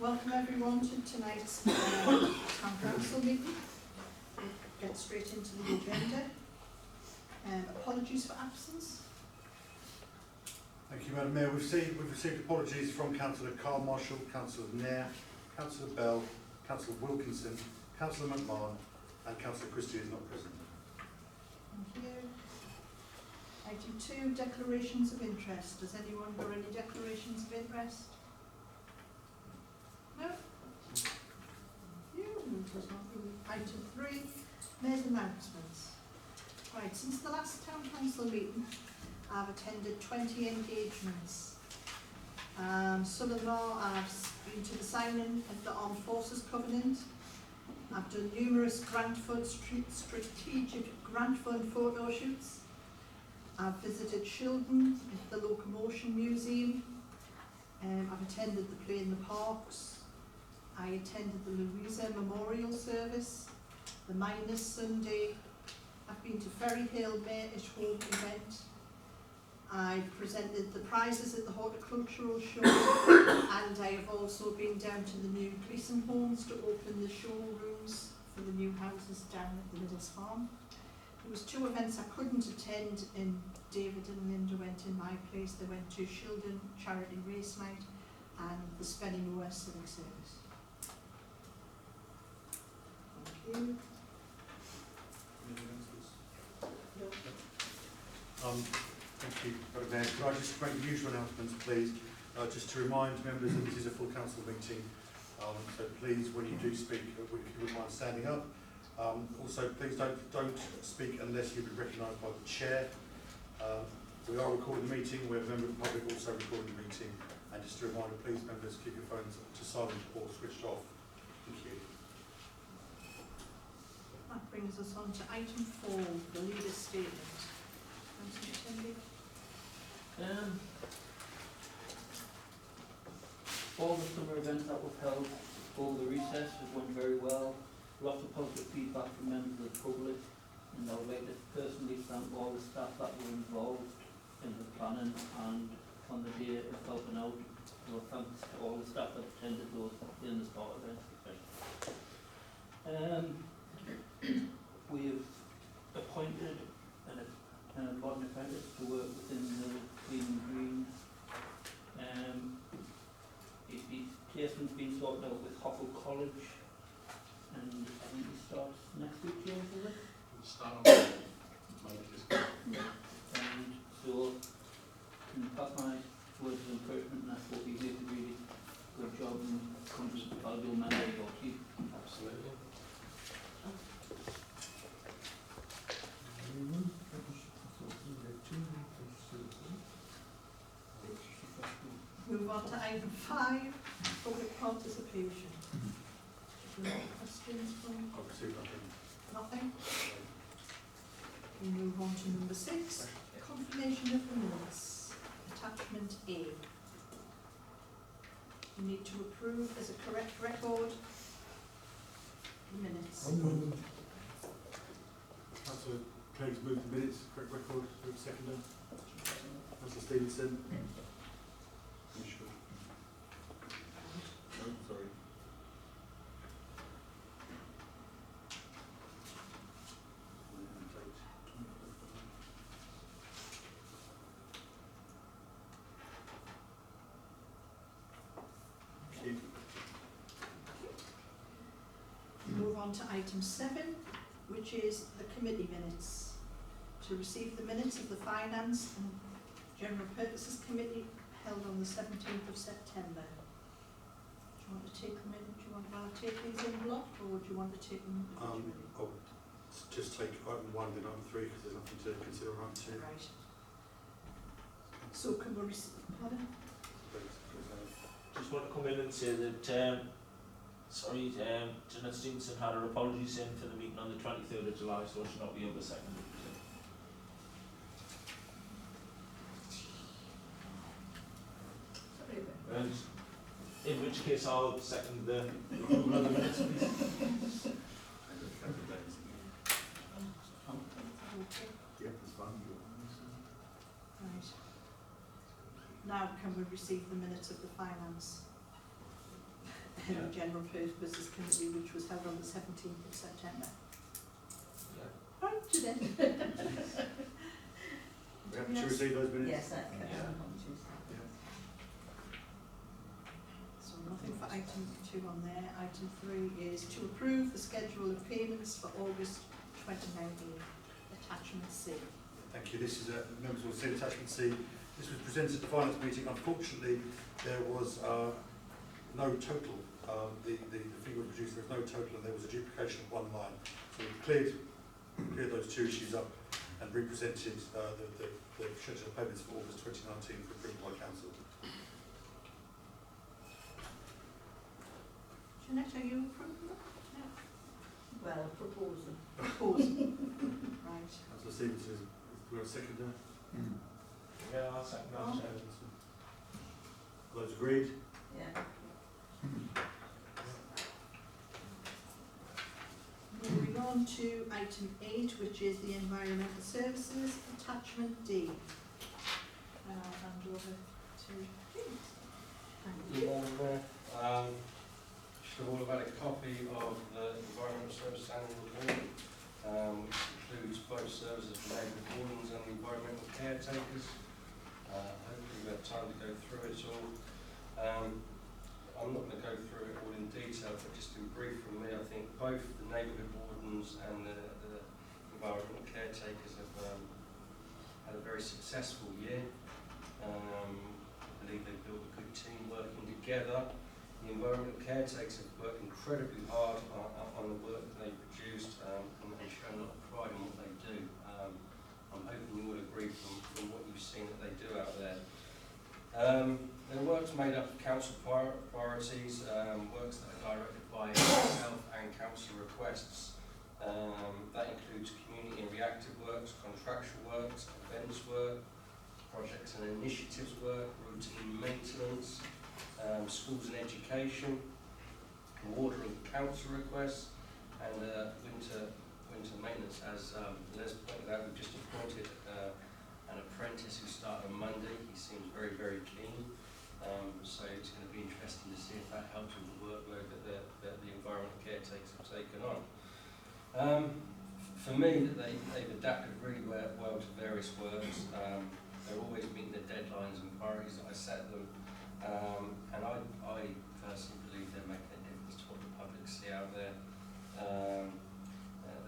Welcome everyone to tonight's Town Council meeting. Get straight into the agenda. Apologies for absence. Thank you, Madam Mayor. We've received apologies from Councillor Carl Marshall, Councillor Nair, Councillor Bell, Councillor Wilkinson, Councillor McMahon and Councillor Christie is not present. Thank you. Item 2, declarations of interest. Does anyone got any declarations of interest? No? Item 3, Mayor's announcements. Right, since the last Town Council meeting, I've attended 20 engagements. Some of them I've been to the signing of the Armed Forces Covenant. I've done numerous strategic grant fund photo shoots. I've visited Shildon at the Locomotion Museum. I've attended the Play in the Parks. I attended the Louisa Memorial Service, the Miners Sunday. I've been to Ferry Hill May at Home event. I presented the prizes at the Horticultural Show and I have also been down to the new Gleeson homes to open the showrooms for the new houses down at the Middles Farm. There was 2 events I couldn't attend and David and Linda went in my place. They went to Shildon Charity Race Night and the Spennymoor Civic Service. Thank you. Thank you, Madam Mayor. Could I just make the usual announcements, please? Just to remind members that this is a full council meeting, so please, when you do speak, if you wouldn't mind standing up. Also, please don't speak unless you've been recognised by the chair. We are recording the meeting. We have a member of the public also recording the meeting. And just a reminder, please, members, keep your phones to silent or switched off. Thank you. That brings us on to item 4, the leader's statement. All the summer events that were held over the recess have went very well. Lots of positive feedback from members of the public, and I would like to personally thank all the staff that were involved in the planning and on the day of helping out. So thanks to all the staff that attended those in the start events. We've appointed an apprentice to work within the Clean and Green. His placement's been sorted out with Hoffel College, and I think he starts next week, James, is it? Start on Monday. And so, can you pass my words of encouragement, and I hope he did a really good job and comes to valuable member of your team. Absolutely. Move on to item 5, public participation. Any questions from? I've received nothing. Nothing? We move on to number 6, confirmation of the minutes, attachment A. You need to approve as a correct record the minutes. Councillor Craig's moved the minutes, correct record, seconder. Councillor Stevenson. You sure? No, sorry. Move on to item 7, which is the committee minutes. To receive the minutes of the Finance and General Purposes Committee held on the 17th of September. Do you want to take them in? Do you want to take these in block, or do you want to take them individually? I'll just take item 1 then item 3 because there's nothing to consider on item 2. Right. So can we pardon? Just want to come in and say that, Janet Stevenson had her apologies in for the meeting on the 23rd of July, so she'll not be able to second it. Sorry about And in which case I'll second the approval of the minutes, please. that. Okay. Yeah, that's fine. Right. Now can we receive the minutes of the Finance General Purposes Committee, which was held on the 17th of September. Yeah. Right, to then. We have to receive those minutes? Yes, that can Yeah. on Tuesday. So nothing for item 2 on there. Item 3 is to approve the schedule of payments for August 2019, attachment C. Thank you. This is members will see attachment C. This was presented at the finance meeting. Unfortunately, there was no total. The figure was produced. There was no total, and there was a duplication of one line. So we've cleared those two issues up and represented the schedule of payments for August 2019 for approval by council. Jeanette, are you approving that? Well, a proposal. Proposal. Right. Councillor Stevenson, is there a seconder? Yeah, I'll second that. Oh. Those agreed? Yeah. Moving on to item 8, which is the environmental services, attachment D. And I'll hand over to James. Thank Good you. morning, Mayor. Should have all have had a copy of the Environmental Service Annual Report, which includes both services for neighbourhood wardens and the environmental caretakers. Hopefully we'll have time to go through it all. I'm not going to go through it all in detail, but just in brief from me, I think both the neighbourhood wardens and the environmental caretakers have had a very successful year. I believe they've built a good team working together. The environmental caretakers have worked incredibly hard on the work that they've produced and shown a lot of pride in what they do. I'm hoping you will agree from what you've seen that they do out there. Their work's made up of council priorities, works that are directed by health and council requests. That includes community and reactive works, contractual works, events work, projects and initiatives work, routine maintenance, schools and education, water and council requests, and winter maintenance. As Les pointed out, we've just appointed an apprentice who started on Monday. He seems very, very keen. So it's going to be interesting to see if that helps with the workload that the environmental caretakers have taken on. For me, they've adapted really well to various works. They're always meeting the deadlines and priorities that I set them. And I personally believe they're making a difference to what the public see out there.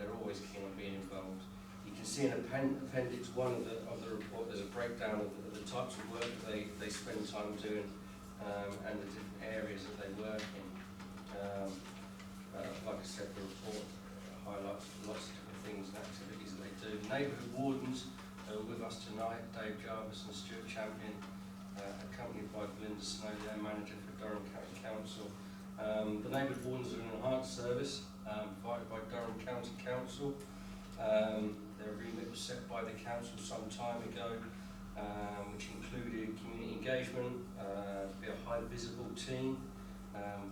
They're always keen on being involved. You can see in appendix 1 of the report, there's a breakdown of the types of work that they spend time doing and the different areas that they work in. Like I said, the report highlights lots of different things and activities that they do. Neighbourhood wardens are with us tonight, Dave Jarvis and Stuart Champion, accompanied by Belinda Snow, their manager for Durham County Council. The neighbourhood wardens are an enhanced service provided by Durham County Council. Their remit was set by the council some time ago, which included community engagement, to be a high visible team,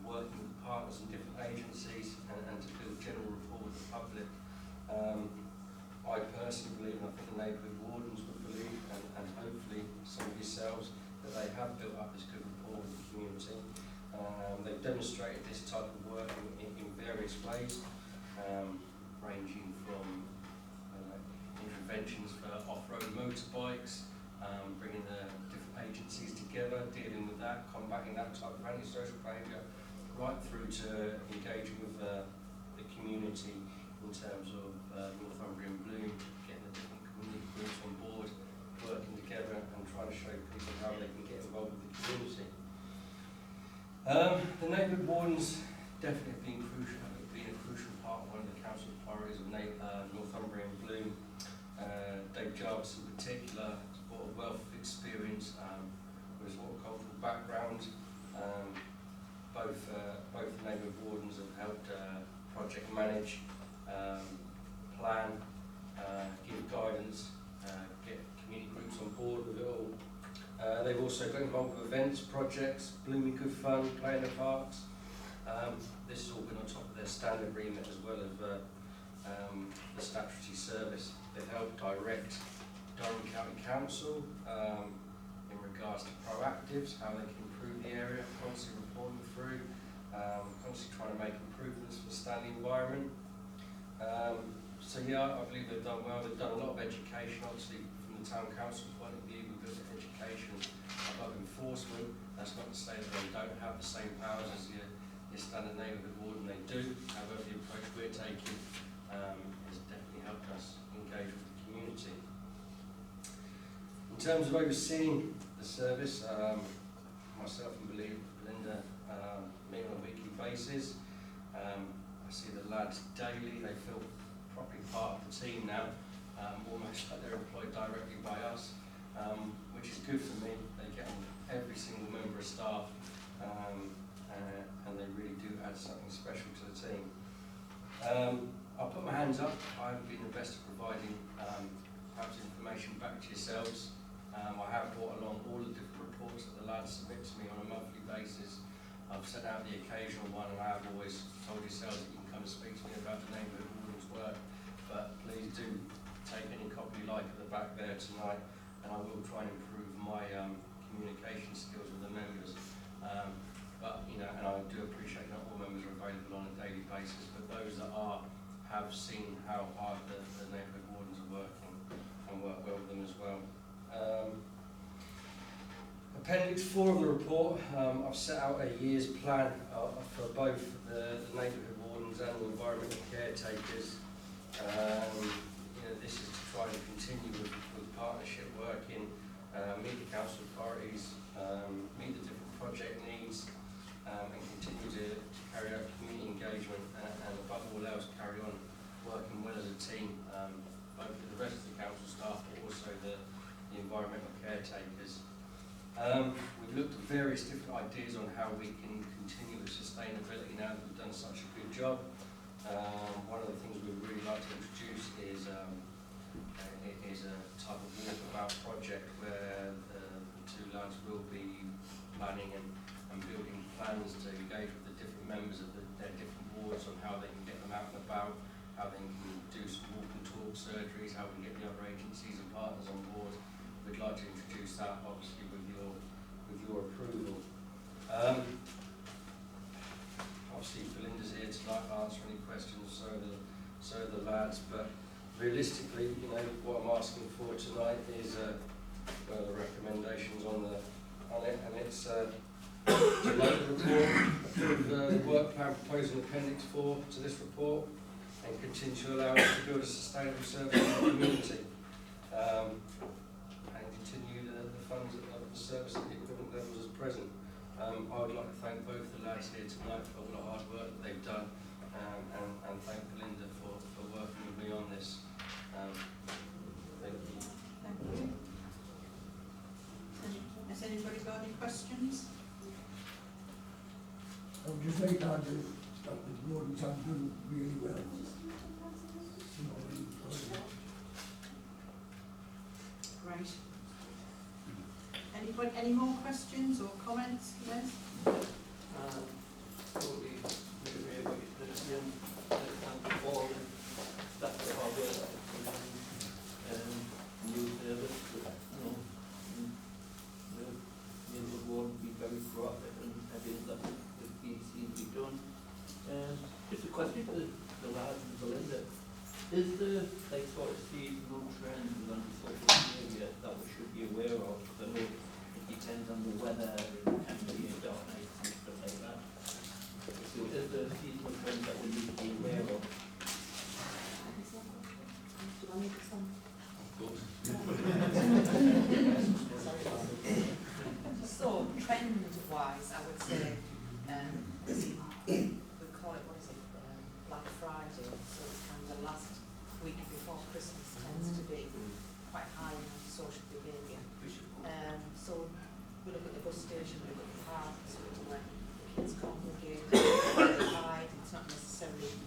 working with partners and different agencies, and to build general rapport with the public. I personally believe, and I think the neighbourhood wardens would believe, and hopefully some of yourselves, that they have built up this good rapport with the community. They've demonstrated this type of work in various ways, ranging from interventions for off-road motorbikes, bringing the different agencies together, dealing with that, combating that type of antisocial behaviour, right through to engaging with the community in terms of Northumbrian Bloom, getting the different community groups on board, working together and trying to show people how they can get involved with the community. The neighbourhood wardens definitely have been a crucial part of one of the council priorities of Northumbrian Bloom. Dave Jarvis in particular has brought a wealth of experience with his horticultural background. Both the neighbourhood wardens have helped project manage, plan, give guidance, get community groups on board with it all. They've also got involved with events, projects, blooming good fun, play in the parks. This has all been on top of their standard remit as well as the statutory service. They've helped direct Durham County Council in regards to proactives, how they can improve the area, constantly reporting through, constantly trying to make improvements for Stanley Environment. So yeah, I believe they've done well. They've done a lot of education, obviously from the town council point of view. We've looked at education above enforcement. That's not to say that they don't have the same powers as your standard neighbourhood warden. They do. However, the approach we're taking has definitely helped us engage with the community. In terms of overseeing the service, myself and Belinda meet on a weekly basis. I see the lads daily. They feel properly part of the team now, almost like they're employed directly by us, which is good for me. They get on every single member of staff, and they really do add something special to the team. I'll put my hands up. I've been the best at providing perhaps information back to yourselves. I have brought along all the different reports that the lads submit to me on a monthly basis. I've sent out the occasional one, and I have always told yourselves that you can come and speak to me about the neighbourhood warden's work, but please do take any copy you like at the back there tonight, and I will try and improve my communication skills with the members. But, you know, and I do appreciate not all members are available on a daily basis, but those that are have seen how hard the neighbourhood wardens are working and work well with them as well. Appendix 4 of the report, I've set out a year's plan for both the neighbourhood wardens and the environmental caretakers. You know, this is to try and continue with partnership working, meet the council authorities, meet the different project needs, and continue to carry out community engagement and above all else carry on working well as a team, both with the rest of the council staff but also the environmental caretakers. We've looked at various different ideas on how we can continue with sustainability now that we've done such a good job. One of the things we'd really like to introduce is a type of walkabout project where the two lads will be planning and building plans to engage with the different members of their different wards on how they can get them out and about, how they can do some walk and talk surgeries, how we can get the other agencies and partners on board. We'd like to introduce that, obviously, with your approval. Obviously, Belinda's here tonight to answer any questions, so are the lads. But realistically, you know, what I'm asking for tonight is the recommendations on it, and it's to note the report, approve the work plan proposed in Appendix 4 to this report, and continue to allow us to build a sustainable service in the community. And continue the funds of the service at the equivalent levels as present. I would like to thank both the lads here tonight for all the hard work that they've done, and thank Belinda for working with me on this. Thank you. Thank you. Has anybody got any questions? I would just like to add that the wardens have done really well. Right. Anybody, any more questions or comments, Les? Totally agree with what you said, thank all the staff that are working new service, you know, the neighbourhood ward be very proactive and everything that would be seen to be done. Just a question for the lads and Belinda. Is there like sort of seasonal trends on social media that we should be aware of? Because I know it depends on the weather and the dark nights and stuff like that. So is there seasonal trends that we need to be aware of? So, trend-wise, I would say, we call it, what is it, Black Friday, so it's kind of the last week before Christmas tends to be quite high in social behaviour. So we look at the bus station, we look at the parks, we look at where the kids congregate, where they hide. It's not necessarily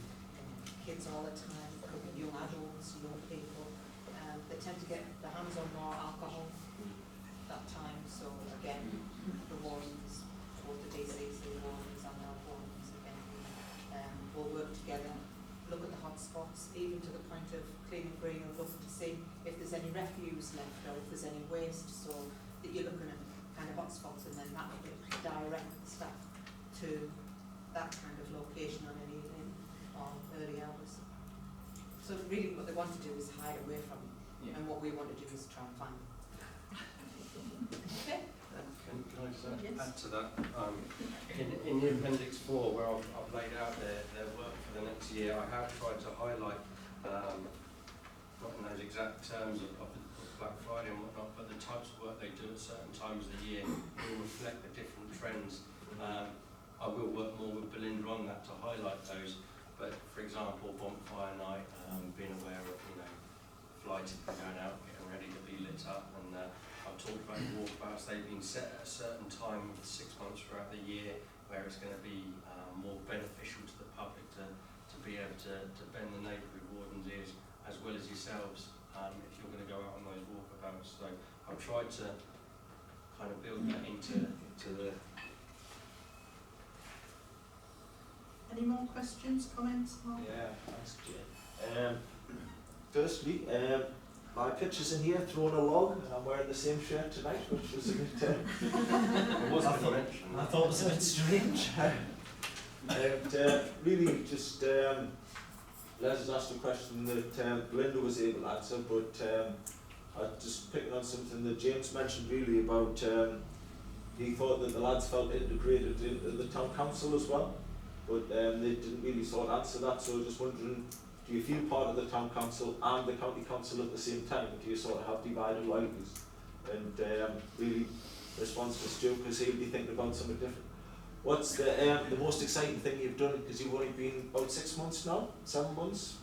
kids all the time, it could be young adults, young people. They tend to get their hands on more alcohol that time, so again, the wardens, both the DCC wardens and our wardens, again, will work together, look at the hotspots, even to the point of cleaning green and looking to see if there's any refuse left or if there's any waste, so that you're looking at kind of hotspots, and then that will direct staff to that kind of location on an evening or early hours. So really what they want to do is hide away from it, Yeah. and what we want to do is try and find them. Okay? Can I just Yes. add to that? In the Appendix 4, where I've laid out their work for the next year, I have tried to highlight, not in those exact terms of Black Friday and whatnot, but the types of work they do at certain times of the year will reflect the different trends. I will work more with Belinda on that to highlight those, but for example, Bonfire Night, being aware of, flights going out, getting ready to be lit up, and I've talked about the walkabouts. They've been set at a certain time, 6 months throughout the year, where it's going to be more beneficial to the public to be able to bend the neighbourhood wardens' ears, as well as yourselves, if you're going to go out on those walkabouts. So I've tried to kind of build that into the... Any more questions, comments, Mark? Yeah, thanks, Jane. Firstly, my picture's in here, throwing a log, and I'm wearing the same shirt tonight, which was a bit, It was going to mention I thought it was a bit strange. And really just, Les has asked a question that Belinda was able to answer, but I just picking on something that James mentioned really about, he thought that the lads felt integrated into the town council as well, but they didn't really sort of answer that, so just wondering, do you feel part of the town council and the county council at the same time? Do you sort of have divided loyalties? And really, response to Stu, because he'll be thinking about something different. What's the most exciting thing you've done? Because you've only been about 6 months now, 7 months,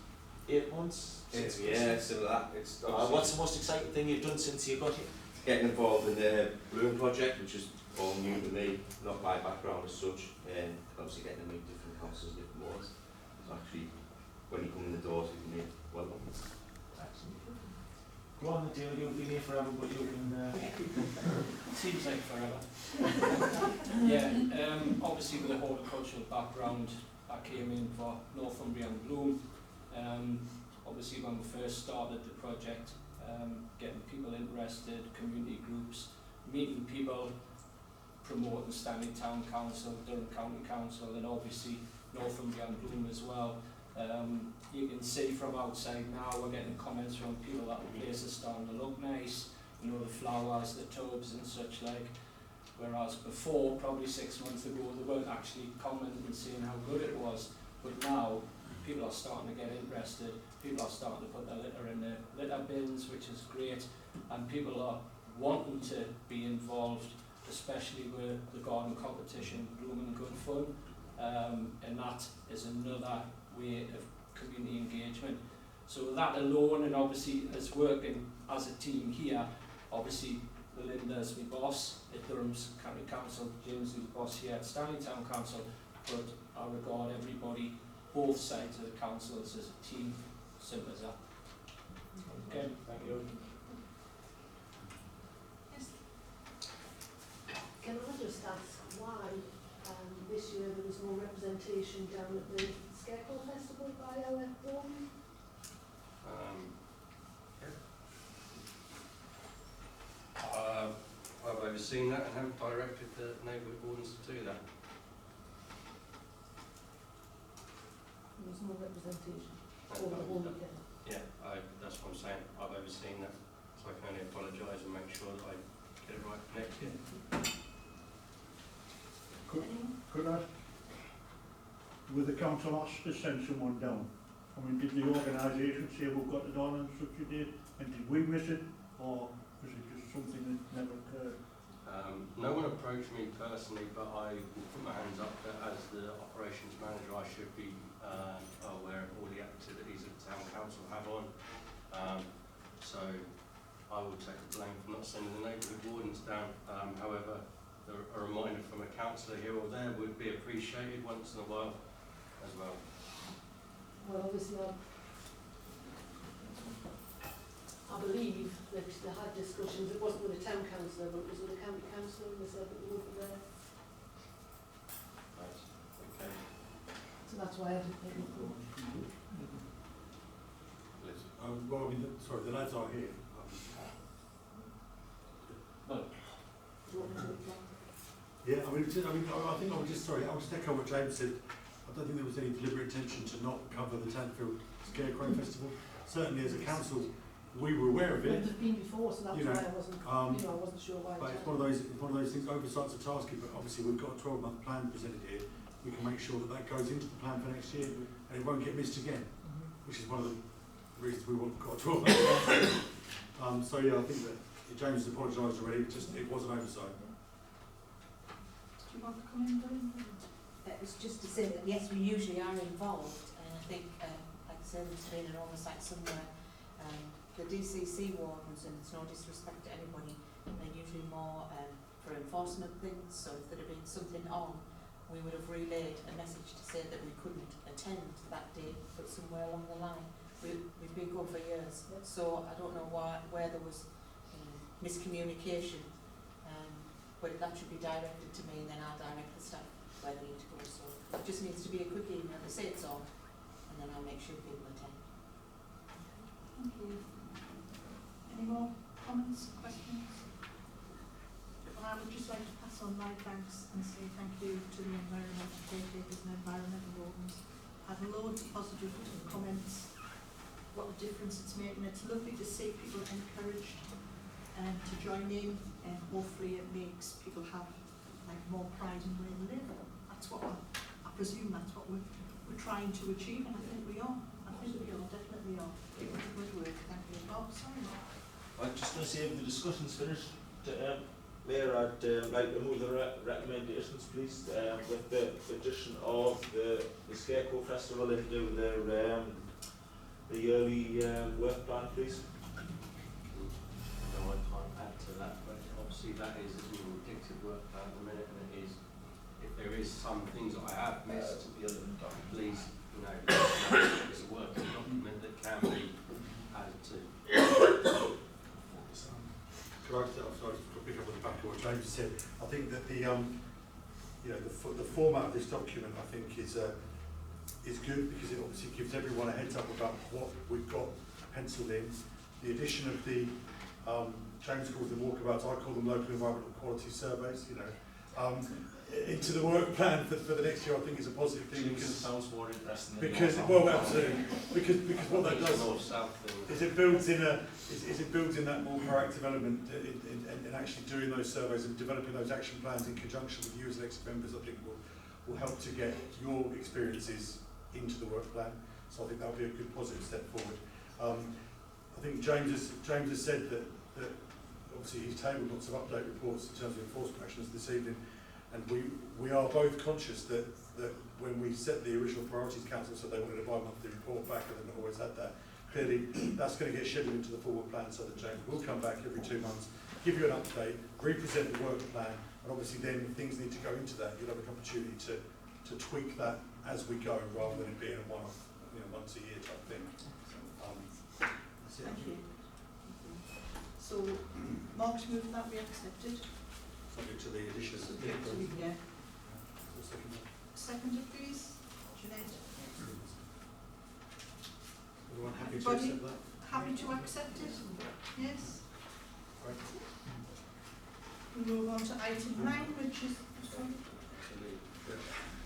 8 months. Yeah, similar to that. It's What's the most exciting thing you've done since you got here? getting involved in the Bloom project, which is all new to me, not my background as such, and obviously getting to meet different councils, different wards. So actually, when you come in the doors, you can meet welcome. Go on, Neil, you'll be here forever, but you can... Seems like forever. Yeah, obviously with a horticultural background, I came in for Northumbria and Bloom. Obviously when we first started the project, getting people interested, community groups, meeting people, promoting Stanley Town Council, Durham County Council, and obviously Northumbria and Bloom as well. You can see from outside now we're getting comments from people that the place is starting to look nice, you know, the flowers, the tubs and such like, whereas before, probably 6 months ago, they weren't actually commenting and saying how good it was, but now people are starting to get interested, people are starting to put their litter in their litter bins, which is great, and people are wanting to be involved, especially with the garden competition, Blooming Good Fun, and that is another way of community engagement. So that alone, and obviously as working as a team here, obviously Belinda's my boss at Durham's County Council, James is the boss here at Stanley Town Council, but I regard everybody, both sides of the councils as a team, simple as that. Okay, thank you. Yes. Can I just ask why this year there was no representation down at the Scarecrow Festival by our own? I've overseen that and have directed the neighbourhood wardens to do that. There was no representation over the whole weekend. Yeah, that's what I'm saying. I've overseen that, so I can only apologise and make sure that I get it right next year. Could I, with the council asked to send someone down? I mean, did the organisation say we've got it on such a date, and did we miss it, or was it just something that never occurred? No one approached me personally, but I will put my hands up that as the operations manager I should be aware of all the activities that the town council have on. So I will take the blame for not sending the neighbourhood wardens down. However, a reminder from a councillor here or there would be appreciated once in a while as well. Well, obviously I believe that they had discussions, it wasn't with the town councillor, but it was with the county councillor, and they said that they were there. Right. Okay. So that's why I didn't take it forward. Well, I mean, sorry, the lads are here. Do you want me to reply? Yeah, I think I'll just echo what James said. I don't think there was any deliberate intention to not cover the Tanfield Scarecrow Festival. Certainly as a council, we were aware of it. It's been before, so that's You know, why I wasn't, I wasn't sure why. But it's one of those things, oversight's a task, but obviously we've got a 12-month plan presented here. We can make sure that goes into the plan for next year and it won't get missed again, which is one of the reasons we want got a 12-month plan. So yeah, I think that James has apologised already, it was an oversight. Do you want to come in, Lynn? It was just to say that yes, we usually are involved, and I think, like I said, there's been an oversight somewhere. The DCC wardens, and it's no disrespect to anybody, they're usually more for enforcement things, so if there had been something on, we would have relayed a message to say that we couldn't attend that day, but somewhere along the line. We've been going for years, so I don't know where there was miscommunication, but that should be directed to me, and then I'll direct the staff where they need to go. So it just needs to be a quick email to say it's on, and then I'll make sure people attend. Thank you. Any more comments, questions? Well, I would just like to pass on my thanks and say thank you to the environmental caretakers and environmental wardens. I've had loads of positive comments, what a difference it's made, and it's lovely to see people encouraged to join in, and hopefully it makes people have more pride in where they live. That's what I presume that's what we're trying to achieve, and I think we are. Definitely are. Keep up the good work. Thank you. Oh, sorry. I'm just going to say, if the discussion's finished, Mayor, I'd like to move the recommendations, please, with the addition of the Scarecrow Festival into the yearly work plan, please. No, I can't add to that, but obviously that is a dictated work plan at the minute, and it is, if there is some things that I have missed, please, it's a working document that can be added to. Could I pick up on the back of what James said? I think that the format of this document, I think, is good because it obviously gives everyone a heads up about what we've got penciled in. The addition of the James calls them walkabouts, I call them local environmental quality surveys. Into the work plan for the next year, I think is a positive thing because more interesting. Absolutely, because what that does is it builds in that more proactive element in actually doing those surveys and developing those action plans in conjunction with you as elected members. I think will help to get your experiences into the work plan. So I think that'll be a good positive step forward. I think James has said that obviously he's tabled lots of update reports in terms of enforcement actions this evening. And we are both conscious that when we set the original priorities council said they wanted a bi-monthly report back and they've not always had that, clearly that's going to get scheduled into the forward plan so that James will come back every 2 months, give you an update, represent the work plan, and obviously then if things need to go into that, you'll have an opportunity to tweak that as we go rather than it being a one-off, once a year type thing. That's it. Thank you. So, Mark's move that we accepted. Subject to the additions. Yeah. Seconder, please. Jeanette. Everyone happy to Everybody accept that? happy to accept it? Yes. Right. We move on to item 9, which is...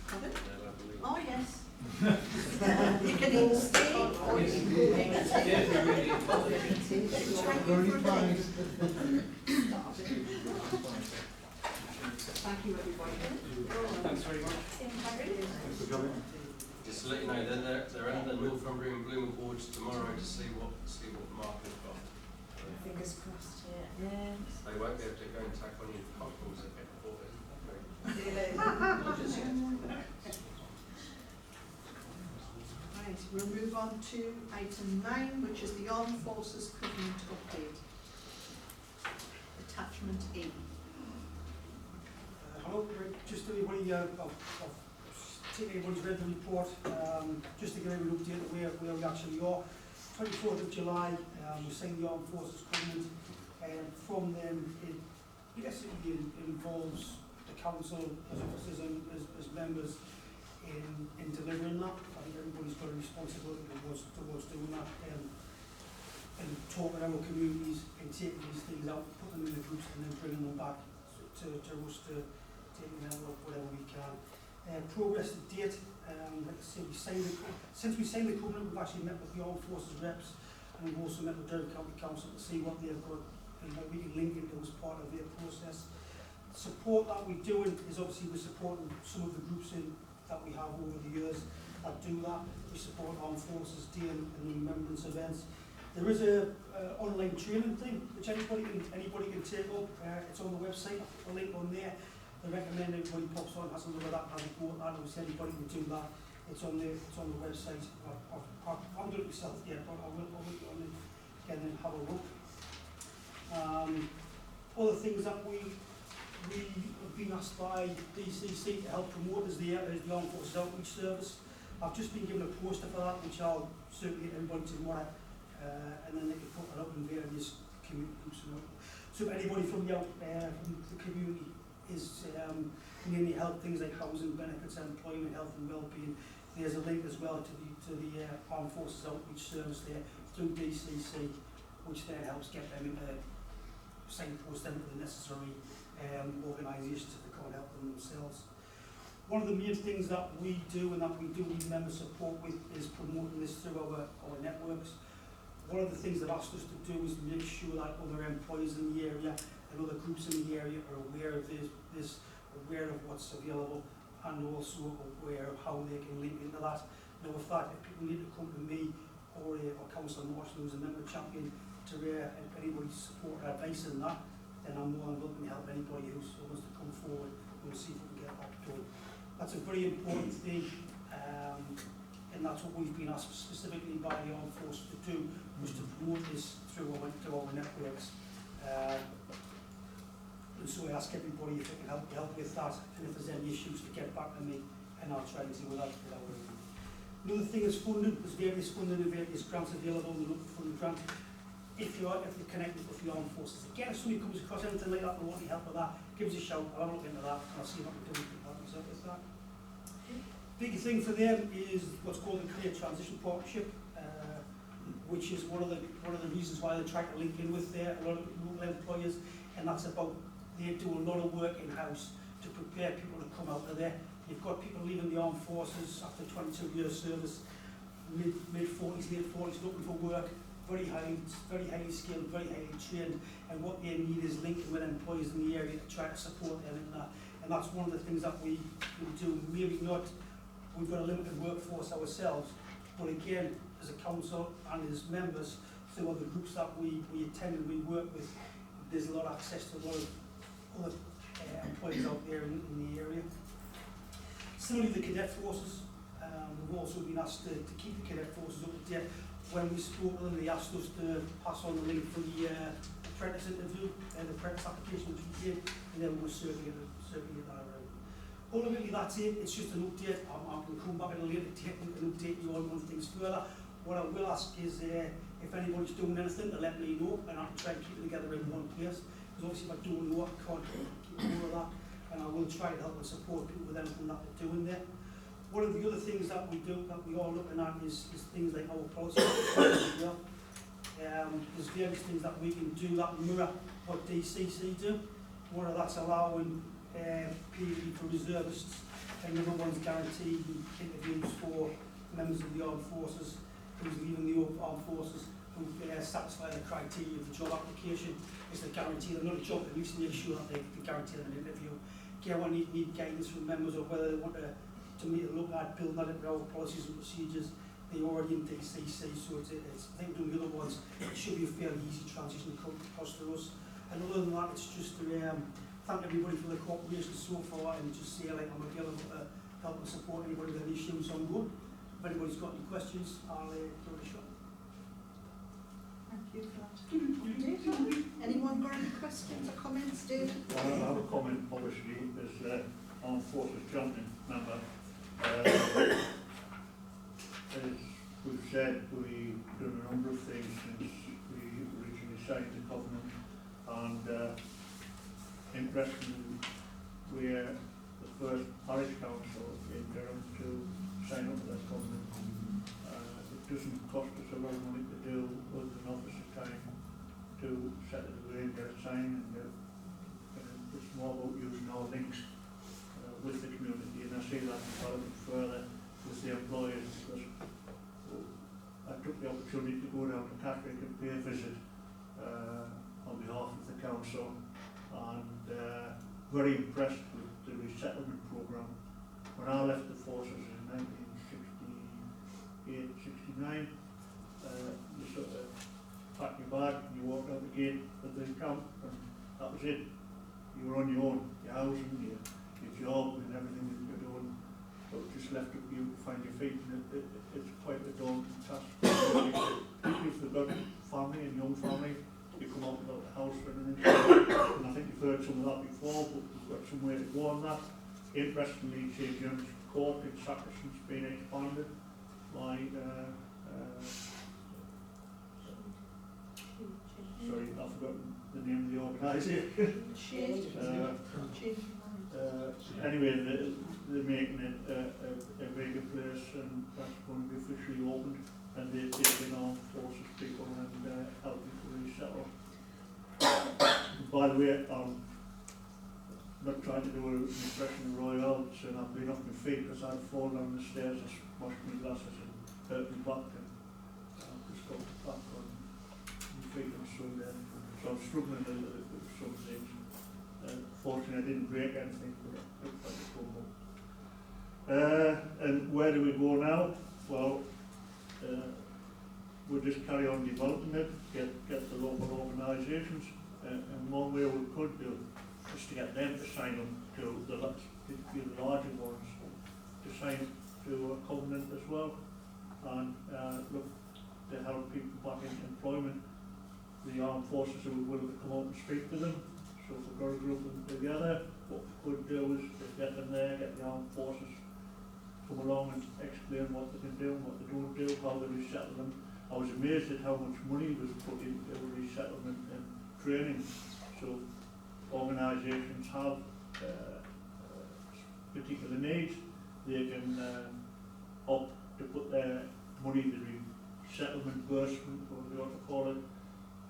Pardon? Oh, yes. You can either stay or you can go in. Thank you, everybody. Thanks very much. Thanks for coming. Just to let you know, they're under the Northumbria and Bloom Awards tomorrow to see what Mark has got. Fingers crossed. They won't be able to go and tack on your cocktails if Right, we'll move on to item 9, which is the Armed Forces Covenant Update. Attachment A. Hello, just everybody, I've taken everyone's read the report, just to give everyone an update of where we actually are. 24th of July, we signed the Armed Forces Covenant, and from them, it basically involves the council as officers and as members in delivering that. I think everybody's got a responsibility towards doing that, and talking to our communities and taking these things out, putting them in the groups and then bringing them back to us to taking an envelope, whatever we can. Progress to date, like I said, since we signed the covenant, we've actually met with the Armed Forces reps, and we've also met with Derry County Council to see what they've got and what we can link into as part of their process. Support that we're doing is obviously we're supporting some of the groups that we have over the years that do that. We support Armed Forces Day and the remembrance events. There is a online training thing which anybody can take up. It's on the website, a link on there. I recommend everybody pops on, has a look at that, has a go at that. Obviously anybody can do that. It's on the website. I haven't done it myself yet, but I will go on it again and have a look. Other things that we have been asked by DCC to help promote is the Armed Forces Outreach Service. I've just been given a poster for that, which I'll certainly get everybody tomorrow, and then they can put that up in various community groups. So if anybody from the community is needing any help, things like housing benefits, employment, health and well-being, there's a link as well to the Armed Forces Outreach Service there through DCC, which then helps get them into signpost them to the necessary organisations if they can't help them themselves. One of the main things that we do and that we do need member support with is promoting this through our networks. One of the things they've asked us to do is make sure that other employees in the area and other groups in the area are aware of this, aware of what's available, and also aware of how they can link into that. Now, with that, if people need to come to me or Councillor Marshall, who's a member champion, to if anybody's support or advice in that, then I'm more than willing to help anybody who wants to come forward, and we'll see if we can get that done. That's a very important thing, and that's what we've been asked specifically by the Armed Forces to do, was to promote this through our networks. And so I ask everybody if they can help with that, and if there's any issues to get back to me, and I'll try to see what that will. Another thing is funding. There's various funding and various grants available. We're looking for the grant. If you're connected with the Armed Forces, again, if somebody comes across anything like that and want any help with that, give us a shout. I'll have a look into that, and I'll see if I can do anything to help myself with that. Big thing for them is what's called the Career Transition Partnership, which is one of the reasons why they try to link in with a lot of local employers, and that's about they do a lot of work in-house to prepare people to come out of there. You've got people leaving the Armed Forces after 22 years service, mid-40s, late 40s, looking for work, very highly skilled, very highly trained, and what they need is linking with employees in the area to try to support them in that. And that's one of the things that we do. Maybe not, we've got a limited workforce ourselves, but again, as a council and as members, through other groups that we attend and we work with, there's a lot of access to a lot of other employees out there in the area. Similarly, the cadet forces, we've also been asked to keep the cadet forces up to date. When we spoke to them, they asked us to pass on the link for the apprentice interview and the apprentice application which we did, and then we'll circulate that around. Ultimately, that's it. It's just an update. I can come back at a later date and update you on things further. What I will ask is if anybody's doing anything, to let me know, and I can try and keep it together in one place. Because obviously, if I don't know, I can't keep all of that, and I will try to help and support people with anything that they're doing there. One of the other things that we do, that we are looking at, is things like our policy as well. There's various things that we can do that mirror what DCC do. One of that's allowing PE for reservists, and the other one's guaranteed interviews for members of the Armed Forces who's leaving the Armed Forces who satisfy the criteria of the job application. It's the guarantee, they're not a job, at least make sure that they guarantee them an interview. Again, we need guidance from members of whether they want to look at building that into our policies and procedures. They're already in DCC, so it's I think doing the other ones, it should be a fairly easy transition to come across for us. And other than that, it's just to thank everybody for the cooperation so far, and just say like I'm available to help and support anybody with any issues on board. If anybody's got any questions, I'll give it a shot. Thank you for that. Anyone got any questions or comments, David? I have a comment, obviously, as Armed Forces champion member. As we've said, we've done a number of things since we originally signed the covenant, and interestingly, we're the first parish council in Durham to sign up to that covenant. It doesn't cost us a lot of money to do other than officer time to set it away and get it signed, and it's more about using our links see that development further with the employers, because I took the opportunity to go down to Catterick and pay a visit on behalf of the council, and very impressed with the resettlement programme. When I left the forces in 1968-69, you sort of packed your bag and you walked out the gate of the camp, and that was it. You were on your own, your housing, your job and everything that you're doing. So it just left up you to find your feet, and it's quite a daunting task. Particularly if they've got family and young family, you come out without a house or anything. And I think you've heard some of that before, but we've got some way to go on that. Interestingly, St James Court in Sacriston's been expanded by sorry, I've forgotten the name of the organisation. Anyway, they're making it a bigger place, and that's going to be officially opened, and they're taking on forces people and helping to resettle. By the way, I'm not trying to do an impression of Roy Alderson. I've been off my feet because I'd fallen down the stairs and smashed my glasses and hurt my back, and I've just got back on my feet and so then. So I'm struggling a little bit with some things. Fortunately, I didn't break anything, but it looked like a tumble. And where do we go now? Well, we'll just carry on developing it, get the local organisations, and one way we could do is to get them to sign up to the larger ones, to sign up to a covenant as well, and look to help people back in employment. The armed forces are willing to come out and speak to them. So if we've got to group them together, what we could do is just get them there, get the armed forces come along and explain what they can do and what they don't do, how they resettle them. I was amazed at how much money was put into resettlement and training. So organisations have particular needs, they can opt to put their money, the resettlement bursary, what we ought to call it,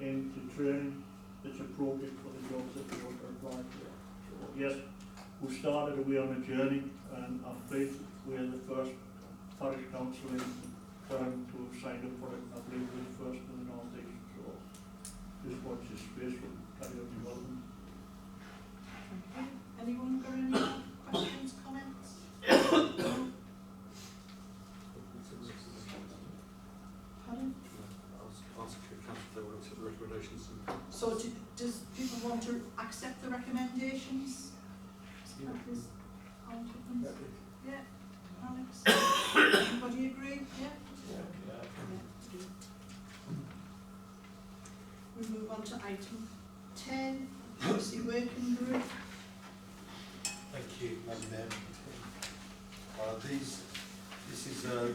into training that's appropriate for the jobs that we want to apply for. So yes, we started away on a journey, and I'm pleased we're the first parish council in Durham to have signed up for it. I believe we're the first in the North East, so just watch this space, we'll carry on development. Anyone got any questions, comments? Pardon? Ask council if they want to accept the recommendations. So does people want to accept the recommendations? Yeah. Alex? Everybody agree? Yeah? We move on to item 10, policy working group. Thank you, Madam Mayor. This is in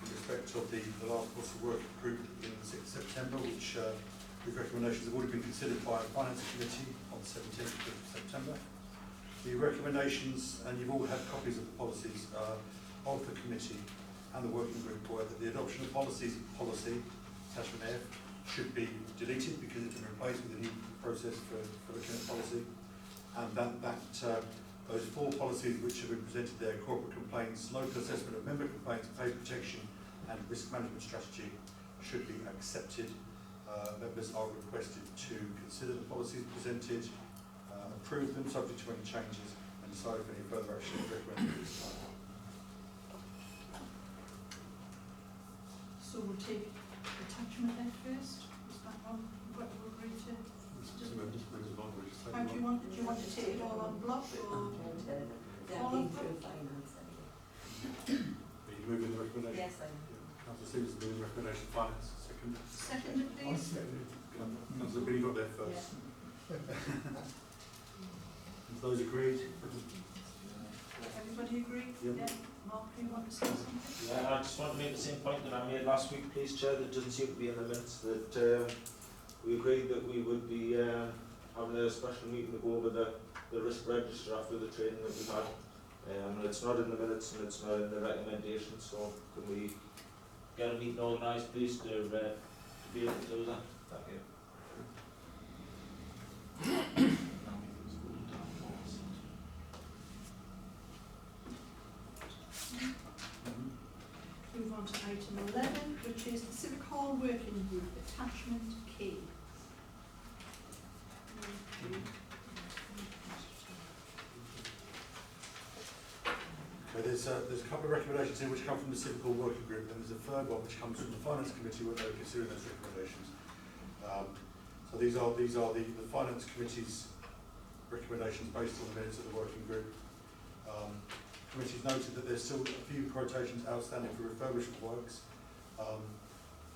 respect of the last policy work group in 6th September, which whose recommendations have already been considered by the Finance Committee on the 17th of September. The recommendations, and you've all had copies of the policies of the committee and the working group, were that the adoption of policy, attachment F, should be deleted because it's been replaced with a new process for looking at policy, and that those 4 policies which have been presented there, corporate complaints, local assessment of member complaints, pay protection and risk management strategy, should be accepted. Members are requested to consider the policies presented, approve them subject to any changes, and decide if any further action is recommended at this time. So we'll take attachment F first. Is that one you've got to agree to? How do you want to take it all on block or all of them? Are you moving the recommendation? Yes, I am. Councillor Stevens is moving the recommendation. Finance, second. Seconded, please. Councillor Billy got there first. Those agreed? Everybody agree? Yep. Yeah. Mark, do you want to say something? Yeah, I just want to make the same point that I made last week, please, Chair, that doesn't seem to be in the minutes, that we agreed that we would be having a special meeting to go over the risk register after the training that we had. It's not in the minutes and it's not in the recommendations, so can we get a meeting organised, please, to be able to do that? Thank you. on to item 11, which is the Civic Hall Working Group, attachment K. Okay, there's a couple of recommendations here which come from the Civic Hall Working Group, and there's a third one which comes from the Finance Committee when they were considering those recommendations. So these are the Finance Committee's recommendations based on the minutes of the working group. Committee's noted that there's still a few quotations outstanding for refurbishment works.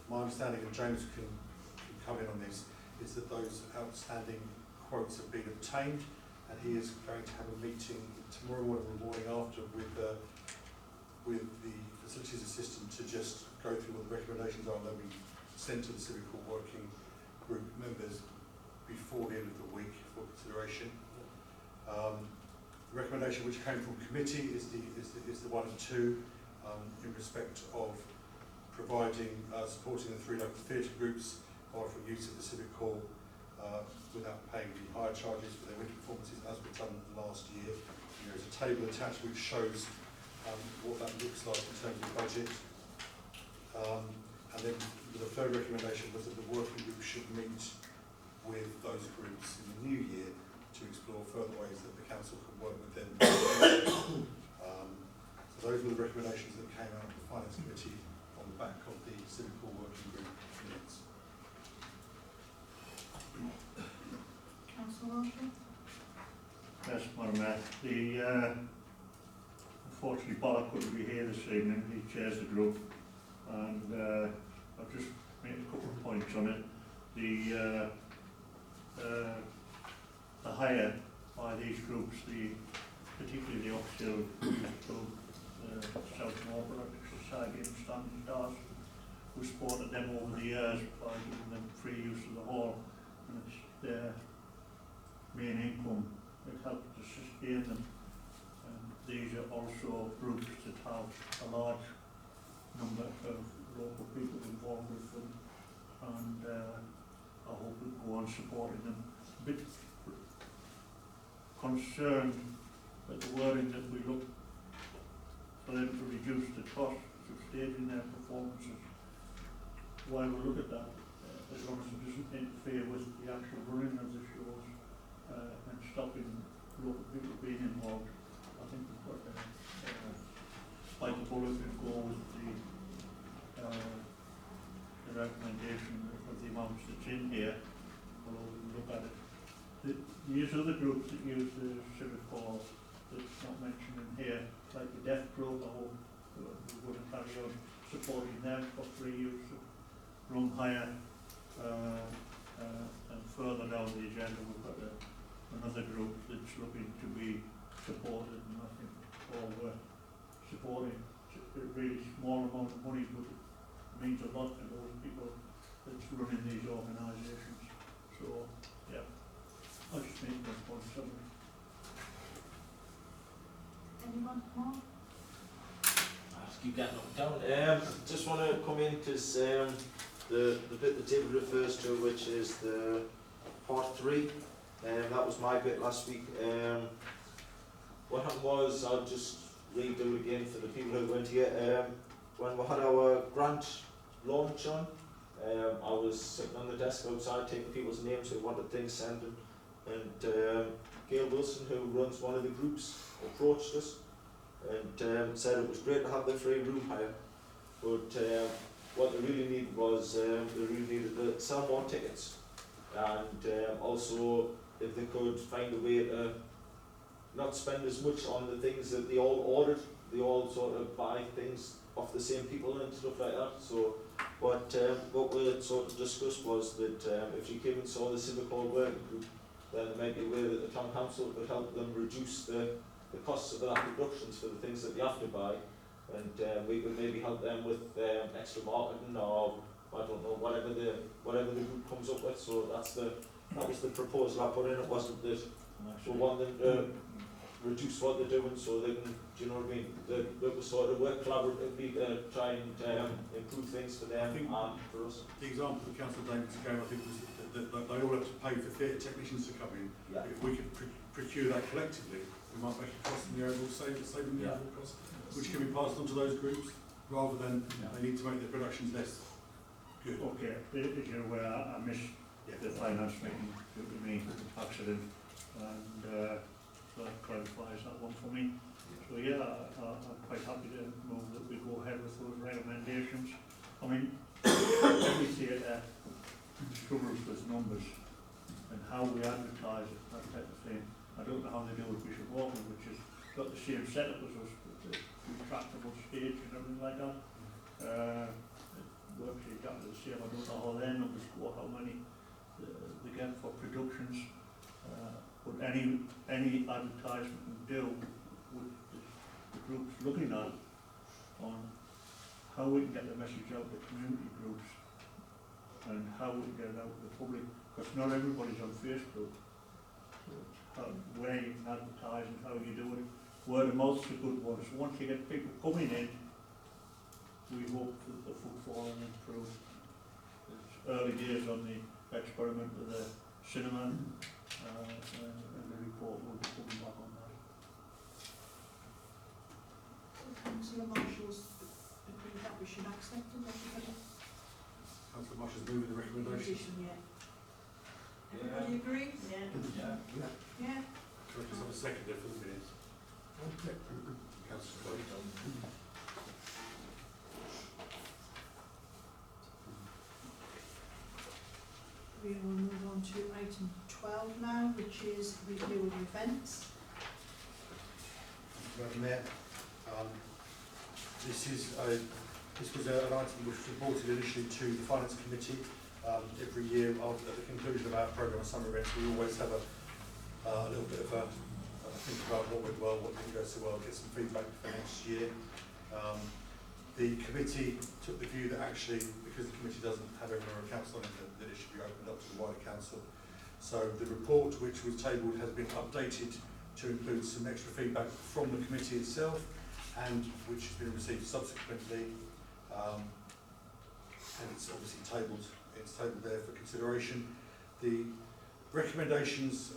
My understanding, and James can come in on this, is that those outstanding quotes have been obtained, and he is going to have a meeting tomorrow morning or the morning after with the facilities assistant to just go through what the recommendations are, and they'll be sent to the Civic Hall working group members before the end of the week for consideration. The recommendation which came from committee is the 1 and 2 in respect of providing supporting the 3 local theatre groups offering use of the Civic Hall without paying the higher charges for their winter performances as we've done last year. There is a table attached which shows what that looks like in terms of budget. And then the third recommendation was that the working group should meet with those groups in the new year to explore further ways that the council can work with them. So those were the recommendations that came out of the Finance Committee on the back of the Civic Hall working group minutes. Councillor Marshall? Yes, Madam Mayor. Unfortunately, Bola couldn't be here this evening. He chairs the group, and I'll just make a couple of points on it. The hire by these groups, particularly the Oxhill Club, South Norfolk Society and Standing Stars, we supported them over the years by giving them free use of the hall, and it's their main income. It helps to sustain them. And these are also groups that have a large number of local people involved with them, and I hope we go on supporting them. A bit concerned at the wording that we look for them to reduce the cost of staging their performances. While we look at that, as long as it doesn't interfere with the actual running of the shows and stopping local people being involved, I think we've got to bite the bullet and go with the recommendation of the amounts that's in here, although we can look at it. These other groups that use the Civic Hall that's not mentioned in here, like the Deaf Group, I hope we're going to carry on supporting them for free use of room hire, and further down the agenda we've got another group that's looking to be supported, and I think all we're supporting a really small amount of money, but it means a lot to those people that's running these organisations. So, yeah, I'll just make that point summary. Anyone more? I'll just keep getting up and down. Just want to come in because the bit that David refers to, which is the part 3, that was my bit last week. What happened was, I'll just redo it again for the people who weren't here. When we had our grant launch on, I was sitting on the desk outside taking people's names who wanted things sent, and Gail Wilson, who runs one of the groups, approached us and said it was great to have the free room hire, but what they really needed was they really needed to sell more tickets, and also if they could find a way to not spend as much on the things that they all ordered. They all sort of buy things off the same people and stuff like that. So what we sort of discussed was that if you came and saw the Civic Hall working group, then there might be a way that the town council could help them reduce the costs of their productions for the things that they have to buy, and we could maybe help them with extra marketing, or I don't know, whatever the group comes up with. So that was the proposal I put in. It wasn't that we want them to reduce what they're doing so they can, do you know what I mean? They will sort of work collaboratively to try and improve things for them and for us. The example that Councillor Davids gave, I think, was that they all have to pay for theatre technicians to come in. Yeah. If we could procure that collectively, we might make a cost in the overall saving the overall cost, which can be passed on to those groups. rather than they need to make their productions less good. Okay, as you're aware, I missed Yeah. the finance meeting due to me accident, and so that clarifies that one for me. So yeah, I'm quite happy to move that we go ahead with those recommendations. I mean, every theatre struggles with numbers and how we advertise it, that type of thing. I don't know how they do with Bishop Walker, which has got the same setup as us, with the retractable stage and everything like that. It works exactly the same. I don't know how their numbers go, how many they get for productions. But any advertisement we do, with the groups looking at on how we can get the message out to community groups and how we can get it out to the public, because not everybody's on Facebook. So where you can advertise and how you do it. Word of mouth's a good one. So once you get people coming in, we hope that the footfall will improve. It's early days on the experiment with the cinema, and the report will be coming back on that. Councillor Marshall's agreed that we should accept it, everybody? Councillor Marshall's moving the recommendation. Position, yeah. Everybody agree? Yeah. Yeah? Can I just have a second there for the minutes? Councillor Cody. We will move on to item 12 now, which is review of events. Madam Mayor, this was an item which was reported initially to the Finance Committee. Every year at the conclusion of our programme of summer events, we always have a little bit of a think about what went well, what didn't go so well, get some feedback for next year. The committee took the view that actually, because the committee doesn't have a member of council on it, that it should be opened up to the wider council. So the report which was tabled has been updated to include some extra feedback from the committee itself, and which has been received subsequently, and it's obviously tabled there for consideration. The recommendations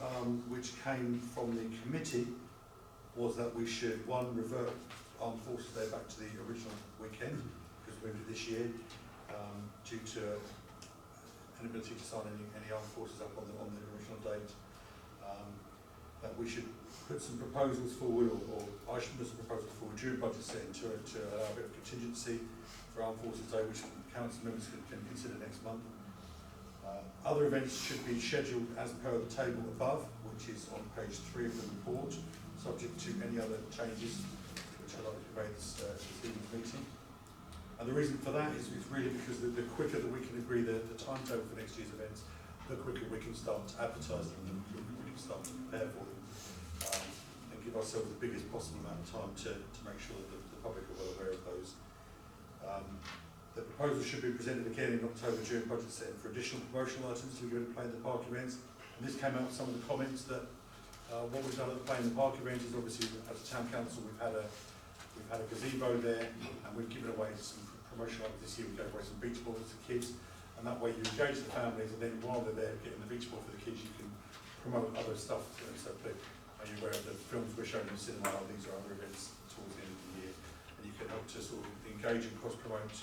which came from the committee was that we should, one, revert Armed Forces Day back to the original weekend, because we moved it this year, due to an inability to sign any armed forces up on the original date. That we should put some proposals forward, or I should put some proposals forward during budget setting to allow a bit of contingency for Armed Forces Day, which council members can consider next month. Other events should be scheduled as per the table above, which is on page 3 of the report, subject to any other changes which I'd like to be made this evening's meeting. And the reason for that is really because the quicker that we can agree the timetable for next year's events, the quicker we can start to advertise them, and we can start to prepare for them, and give ourselves the biggest possible amount of time to make sure that the public are well aware of those. The proposal should be presented again in October during budget setting for additional promotional items to be given to Play in the Park events. And this came out of some of the comments that what we've done at the Play in the Park event is obviously, as a town council, we've had a gazebo there, and we've given away some promotional items this year. We gave away some beach balls to kids, and that way you engage the families, and then while they're there getting the beach ball for the kids, you can promote other stuff. So are you aware of the films we're showing in the cinema? These are other events towards the end of the year, and you can help to sort of engage and cross-promote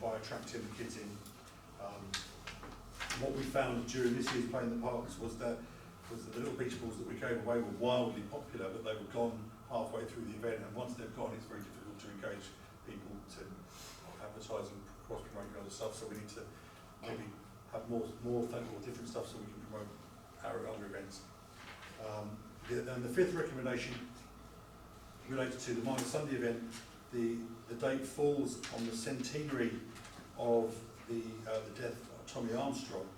by attracting the kids in. What we found during this year's Play in the Parks was that the little beach balls that we gave away were wildly popular, but they were gone halfway through the event, and once they've gone, it's very difficult to engage people to advertise and cross-promote other stuff. So we need to maybe have more different stuff so we can promote our other events. And the fifth recommendation related to the Minor Sunday event. The date falls on the centenary of the death of Tommy Armstrong,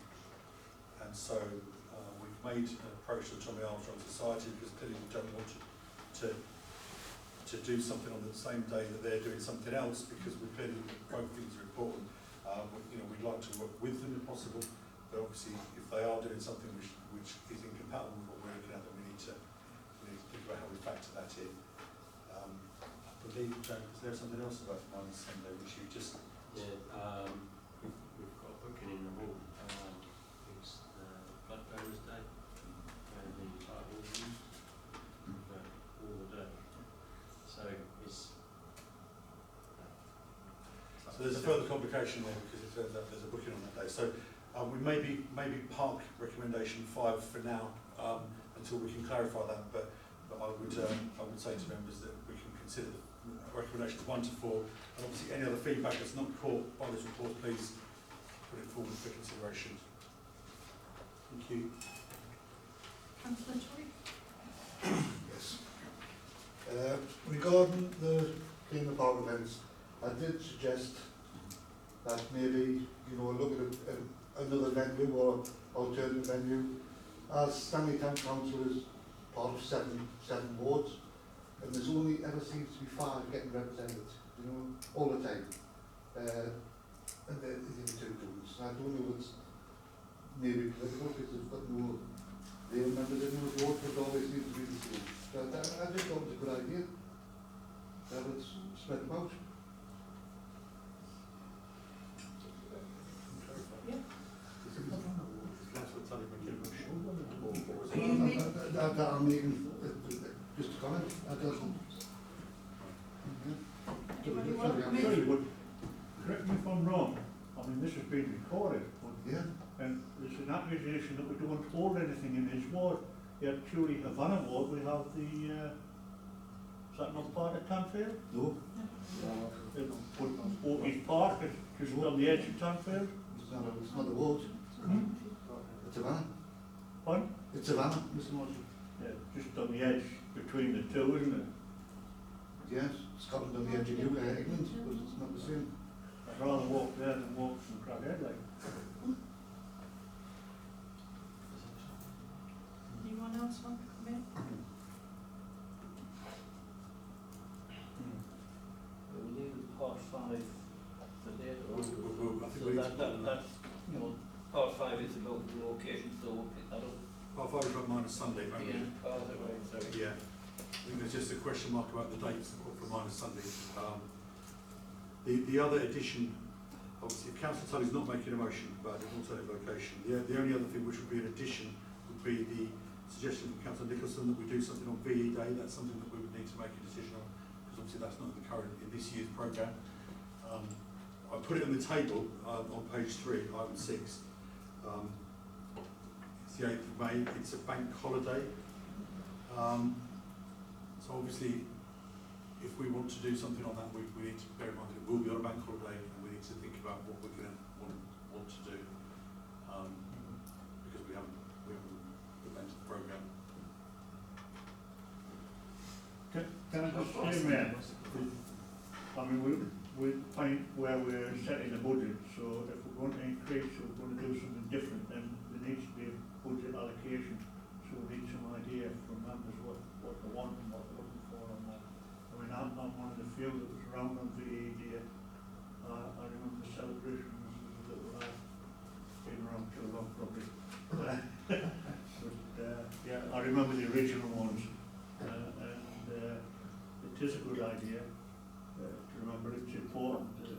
and so we've made an approach to the Tommy Armstrong Society, because clearly we don't want to do something on the same day that they're doing something else, because we clearly both things are important. We'd like to work with them if possible, but obviously if they are doing something which is incompatible with what we're looking at, then we need to think about how we factor that in. I believe, Jack, is there something else about Minor Sunday which you just... Yeah, we've got a booking in the hall. It's Blood Bearers Day, and the title is used all the day. So it's there's a further complication there because it turns out there's a booking on that day. So we maybe park recommendation 5 for now until we can clarify that. But I would say to members that we can consider the recommendations 1 to 4, and obviously any other feedback that's not caught by this report, please put it forward for consideration. Thank you. Councillor Tory? Yes. Regarding the Clean the Park events, I did suggest that maybe, look at another venue or alternative venue. As Stanley Town Council is part of seven wards, and there's only ever seems to be 5 getting represented, all the time. And they're in 2 groups. And I don't know if it's maybe political because they've got no real members in those wards, but always seems to be the same. But I just thought it was a good idea. That would spread them out. I'm making just a comment. That doesn't. Sorry, but correct me if I'm wrong. I mean, this has been recorded, but Yeah. and there's an accusation that we don't hold anything in his ward. Yet surely Havana ward, we have the. Is that not part of Tanfield? No. Oakey's Park is just on the edge of Tanfield. It's not a ward. It's a van. Pardon? It's a van, Mr. Marshall. Yeah, just on the edge between the two, isn't it? Yes, Scotland on the edge of England, but it's not the same. I'd rather walk there than walk from Craighead, like. Anyone else want to come in? We leave part 5 for later on. I think So we need that's, part 5 is about the location, so we'll pick that up. Part 5 is about minus Sunday, won't we? Oh, is that right? Sorry. Yeah. I think there's just a question mark about the dates for minus Sunday. The other addition, obviously, if Councillor Tully's not making a motion about an alternative location, the only other thing which would be an addition would be the suggestion from Councillor Nicholson that we do something on VE Day. That's something that we would need to make a decision on, because obviously that's not in this year's programme. I put it on the table on page 3, item 6. It's the 8th of May. It's a bank holiday. So obviously, if we want to do something on that, we need to bear in mind that it will be on a bank holiday, and we need to think about what we're going to want to do, because we haven't implemented the programme. Can I just say, Mayor, I mean, we're point where we're setting the budget, so if we're going to increase or we're going to do something different, then there needs to be a budget allocation. So we need some idea from members what they want and what they're looking for on that. I mean, I'm one of the few that was around on VE Day. I remember the celebration as a little lad. Been around too long, probably. But yeah, I remember the original ones. It is a good idea to remember. It's important that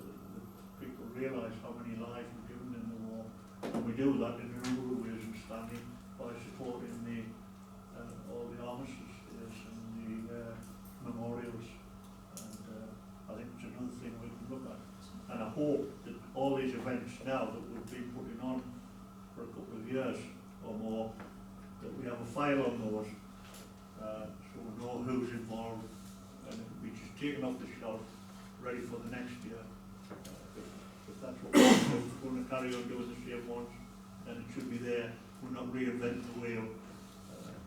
people realise how many lives were given in the war, and we do that in a number of ways, Stanley, by supporting all the armistices and the memorials, and I think it's another thing we can look at. And I hope that all these events now that we've been putting on for a couple of years or more, that we have a file on those, so we know who's involved, and it will be just taken off the shelf, ready for the next year. If that's what we're going to carry on doing the same ones, then it should be there. We're not reinventing the wheel,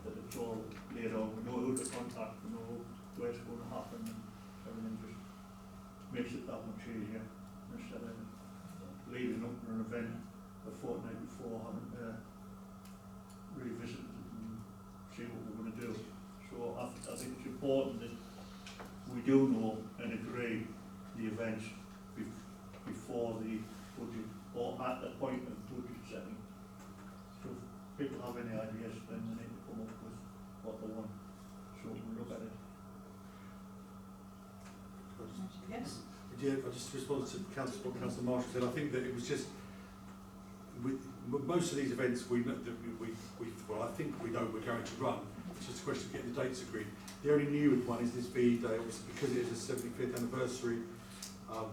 that it's all laid on. We know who to contact, we know where it's going to happen, and everything just makes it that much easier, instead of leading up to an event a fortnight before, having to revisit it and see what we're going to do. So I think it's important that we do know and agree the events before the budget, or at the point of budget setting. So if people have any ideas, then they need to come up with what they want, so we'll look at it. Yes? Yeah, I just responded to what Councillor Marshall said. I think that it was just, most of these events we know that well, I think we know we're going to run. It's just a question of getting the dates agreed. The only new one is this VE Day, obviously because it is a 75th anniversary.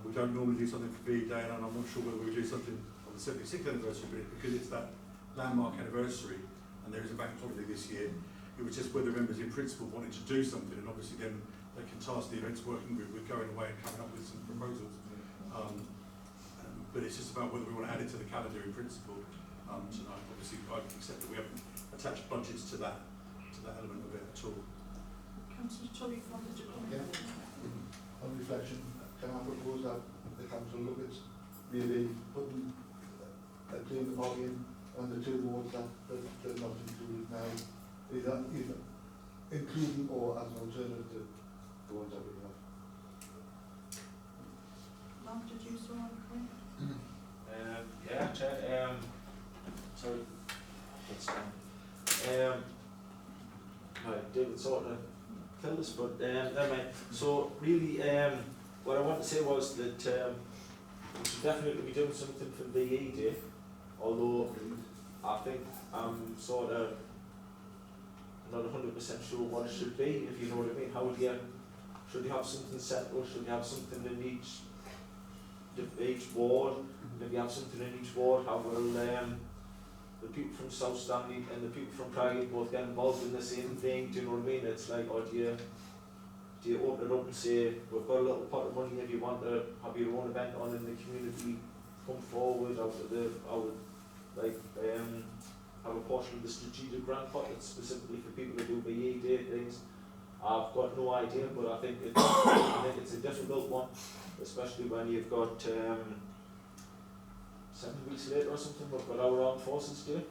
We don't normally do something for VE Day, and I'm not sure whether we do something on the 76th anniversary, but because it's that landmark anniversary, and there is a bank holiday this year, it was just whether members in principle wanted to do something, and obviously then they can task the events working group with going away and coming up with some proposals. But it's just about whether we want to add it to the calendar in principle tonight. Obviously, I accept that we haven't attached budgets to that element of it at all. Councillor Tully wanted to comment. Yeah. On reflection, can I propose that the council look at maybe putting a claim the park in on the two wards that are not included now, either including or as an alternative to the ones that we have. Mark, did you so want to comment? Yeah, Chair, sorry, that's fine. Right, David sort of killed us, but never mind. So really, what I want to say was that we should definitely be doing something for VE Day, although I think I'm sort of not 100% sure what it should be, if you know what I mean. How would you, should you have something central, should you have something in each ward, maybe have something in each ward? How will the people from South Stanley and the people from Craigie both get involved in the same thing? Do you know what I mean? It's like, or do you open it up and say, we've got a little pot of money, if you want to have your own event on in the community, come forward out of the, have a portion of the strategic grant pot that's specifically for people who do VE Day things. I've got no idea, but I think it's a difficult one, especially when you've got 7 weeks later or something, we've got our Armed Forces Day,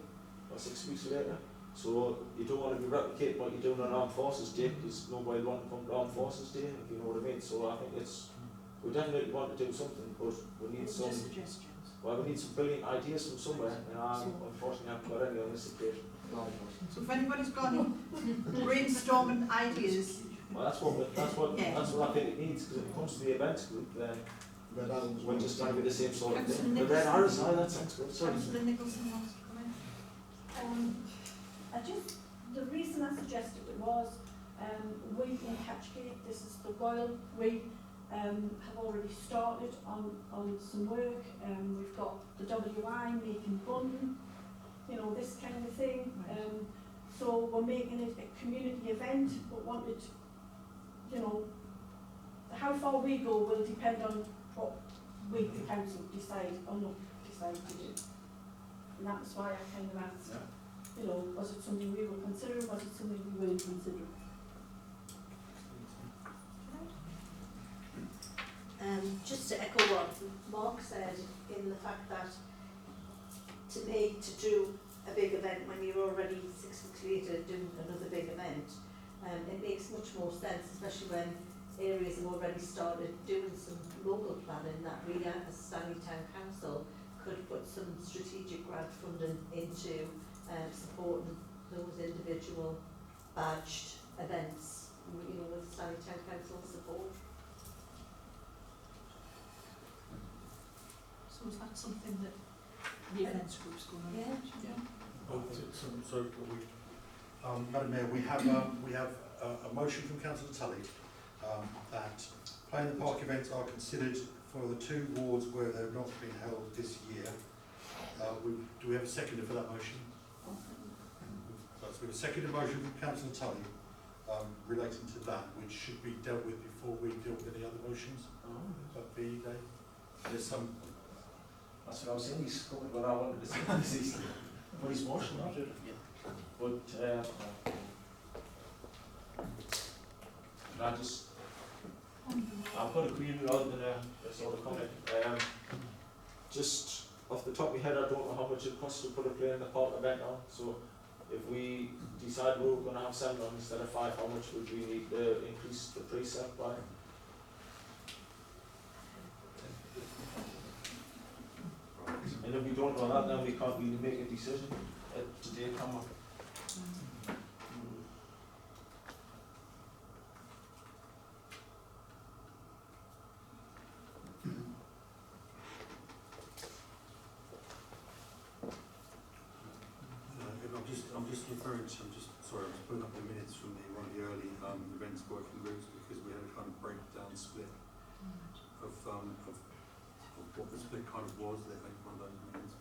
or 6 weeks later. So you don't want to be replicating what you're doing on Armed Forces Day, because nobody wants to come to Armed Forces Day, if you know what I mean. So I think we definitely want to do something, but we need some, well, we need some brilliant ideas from somewhere, and I unfortunately haven't got any on this occasion. So if anybody's got any brainstorming ideas, Well, that's what I think it needs, because if it comes to the events group, then we're just trying to be the same sort of thing. The Red Arrows, that sounds good. Sorry. Councillor Nicholson wants to comment. The reason I suggested it was, we in Hatchgate, this is the Royal, we have already started on some work. We've got the WI making Bundon, you know, this kind of thing. So we're making it a community event, but wanted, you know, how far we go will depend on what we, the council, decide or not decide to do. And that's why I kind of asked, you know, was it something we were considering, was it something we weren't considering? Just to echo what Mark said, in the fact that to do a big event when you're already 6 weeks later doing another big event, it makes much more sense, especially when areas have already started doing some local planning, that we as Stanley Town Council could put some strategic grant funding into supporting those individual badged events, you know, with Stanley Town Council support. So is that something that the events group's going to Yeah. Madam Mayor, we have a motion from Councillor Tully that Play in the Park events are considered for the 2 wards where they've not been held this year. Do we have a seconder for that motion? So we have a seconded motion from Councillor Tully relating to that, which should be dealt with before we deal with any other motions. But VE Day, there's some. That's what I was saying, he's covered what I wanted to say. But he's motion, not it? Yeah. But, I've got a query rather than a sort of comment. Just off the top of my head, I don't know how much it costs to put a Play in the Park event on. So if we decide we're going to have 7 on instead of 5, how much would we need to increase the pre-set by? And if we don't know that, then we can't really make a decision today, can we? I'm just referring to, I'm just pulling up the minutes from one of the early events working groups, because we had a kind of breakdown split of what the split kind of was, they make one of those amendments.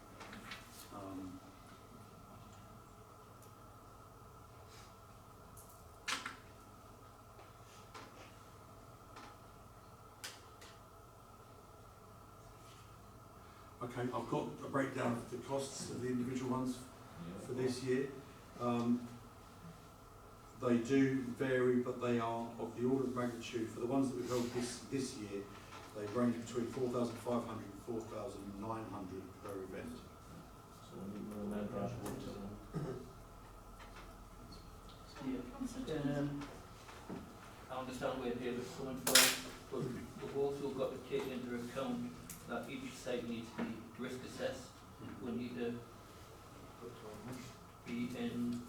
Okay, I've got a breakdown of the costs of the individual ones for this year. They do vary, but they are of the order of magnitude. For the ones that we've held this year, they range between 4,500 and 4,900 per event. So we need to amend that one to I understand where David's coming from, but we've also got to take into account that each site needs to be risk assessed. We need to be in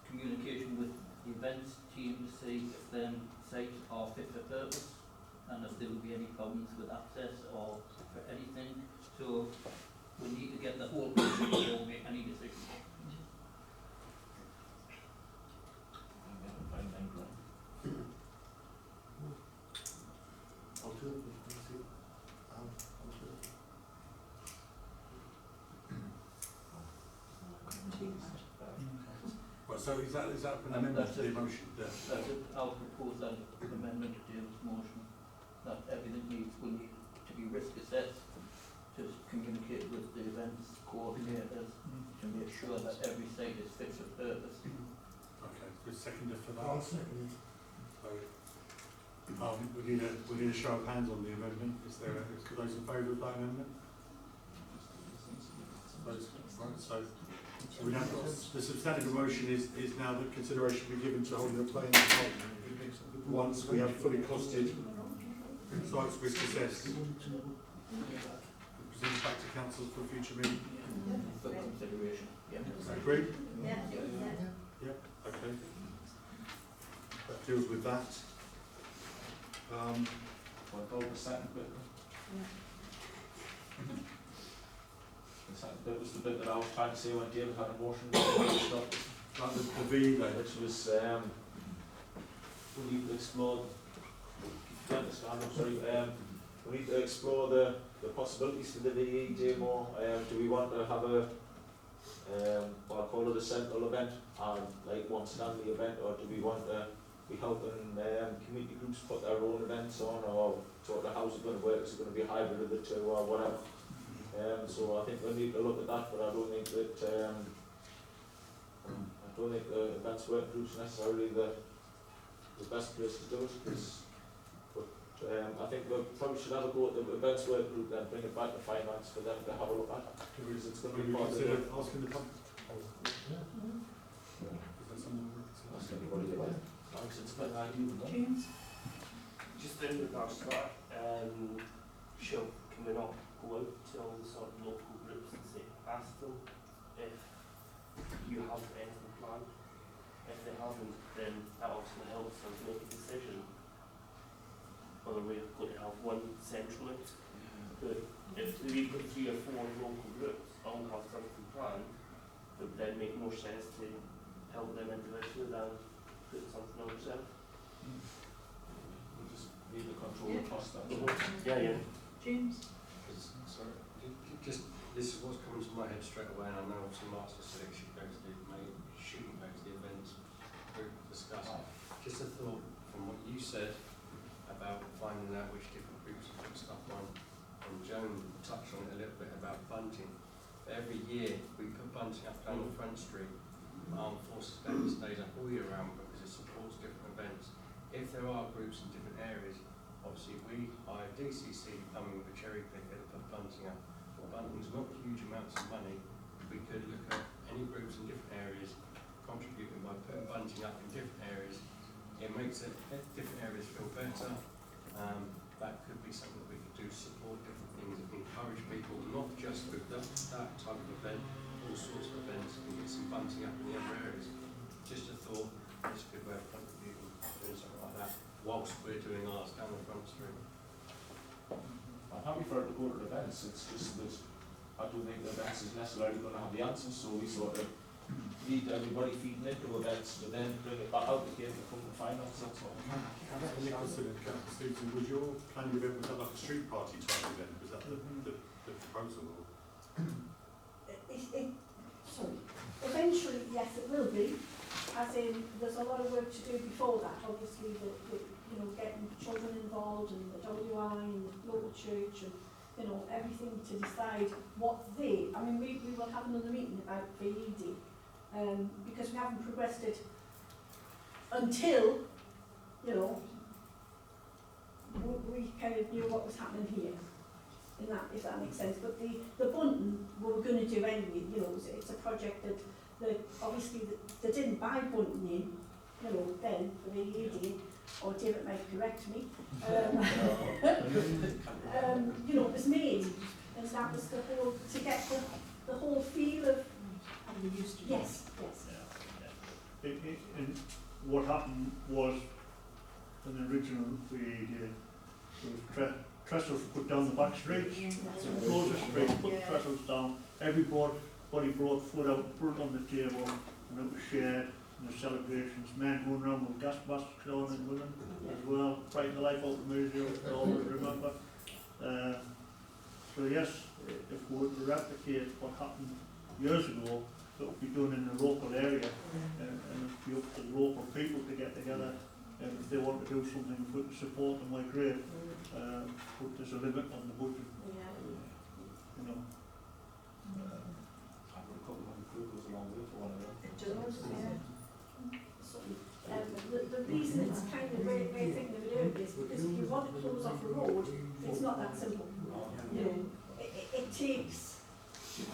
communication with the events team to see if them sites are fit for purpose and if there will be any problems with access or for anything. So we need to get the whole picture before we make any decision. Right, so is that an amendment to the motion? That's it. I'll propose that amendment to David's motion, that everything will need to be risk assessed, to communicate with the events coordinators to make sure that every site is fit for purpose. Okay, good seconder for that. I'll second it. So, we need a show of hands on the amendment. Is there those in favour of that amendment? Those, right, so we now the substantive motion is now that consideration be given to holding a playing once we have fully costed sites risk assessed. Present it back to council for a future meeting. For consideration. Agreed? Yeah. Yep, okay. That deals with that. what about the second bit? The second bit was the bit that I was trying to say when David had a motion. Like the V though. Which was, we need to explore, do you understand, I'm sorry, we need to explore the possibilities for the VE more. Do we want to have a, what I call it a central event, and like one Stanley event, or do we want to be helping community groups put their own events on, or sort of how's it going to work? Is it going to be a hybrid of the two, or whatever? So I think we need to look at that, but I don't think that the events work groups necessarily the best place to do it. I think we probably should have a go at the events work group, then bring it back to finance for them to have a look at. Because it's going to be part of consider the. asking the company? Ask anybody about it. Thanks, it's been James? Just in regards to that, show can we not go out to all the sort of local groups and say, ask them if you have anything planned? If they haven't, then that also helps us make a decision whether we're going to have one centrally. But if we've got 3 or 4 local groups all have something planned, it would then make more sense to help them individually than put something on yourself. We just need to control the cost. Yeah. James? Sorry, just this is what's coming to my head straight away, and I know obviously Mark's just said it should go to the shouldn't go to the events group discussed. Just a thought from what you said about finding out which different groups have put stuff on, and Joan touched on it a little bit about bunting. Every year we put bunting up down the front street. Armed Forces Day stays up all year round because it supports different events. If there are groups in different areas, obviously we hire DCC coming with a cherry picker to put bunting up. Bunting's not huge amounts of money. We could look at any groups in different areas contributing by putting bunting up in different areas. It makes different areas feel better. That could be something that we could do to support different things, encourage people, not just with that type of event, all sorts of events, and get some bunting up in the other areas. Just a thought, it's a good way of contributing, doing something like that, whilst we're doing ours down the front street. I'm happy for it to go to events. It's just that I don't think the events is necessarily going to have the answers, so we sort of need everybody feeding into events, but then bring it back out again to come to finance, that's all. Councillor Nicholson and Councillor Stevenson, was your planning event, was that like a street party type event? Was that the proposal? Or? Sorry, eventually, yes, it will be, as in, there's a lot of work to do before that, obviously, you know, getting children involved, and the WI, and the local church, and, you know, everything to decide what we will have another meeting about VED, because we haven't progressed it until, you know, we kind of knew what was happening here. In that, if that makes sense. But the Bunton we were going to do anyway, you know, it's a project that obviously they didn't buy Bunton in, you know, then for the ED, or David might correct me. You know, it was made, and that was the whole, to get the whole feel of And we used to. yes. And what happened was, in the original VED, there was trestles put down the back streets, close the street, put the trestles down, everybody brought food out, put it on the table, and it was shared in the celebrations. Men going around with gas masks on and women as well, frighten the life out of the museum, we all remember. So yes, if we were to replicate what happened years ago, it would be done in the local area, and it would be up to the local people to get together, and if they want to do something, we can support them like great. But there's a limit on the budget, you know. I've got a couple of food goes along with it for one of them. It does, yeah. The reason it's kind of very thinking of it is because if you want to close off a road, it's not that simple. You know, it takes, you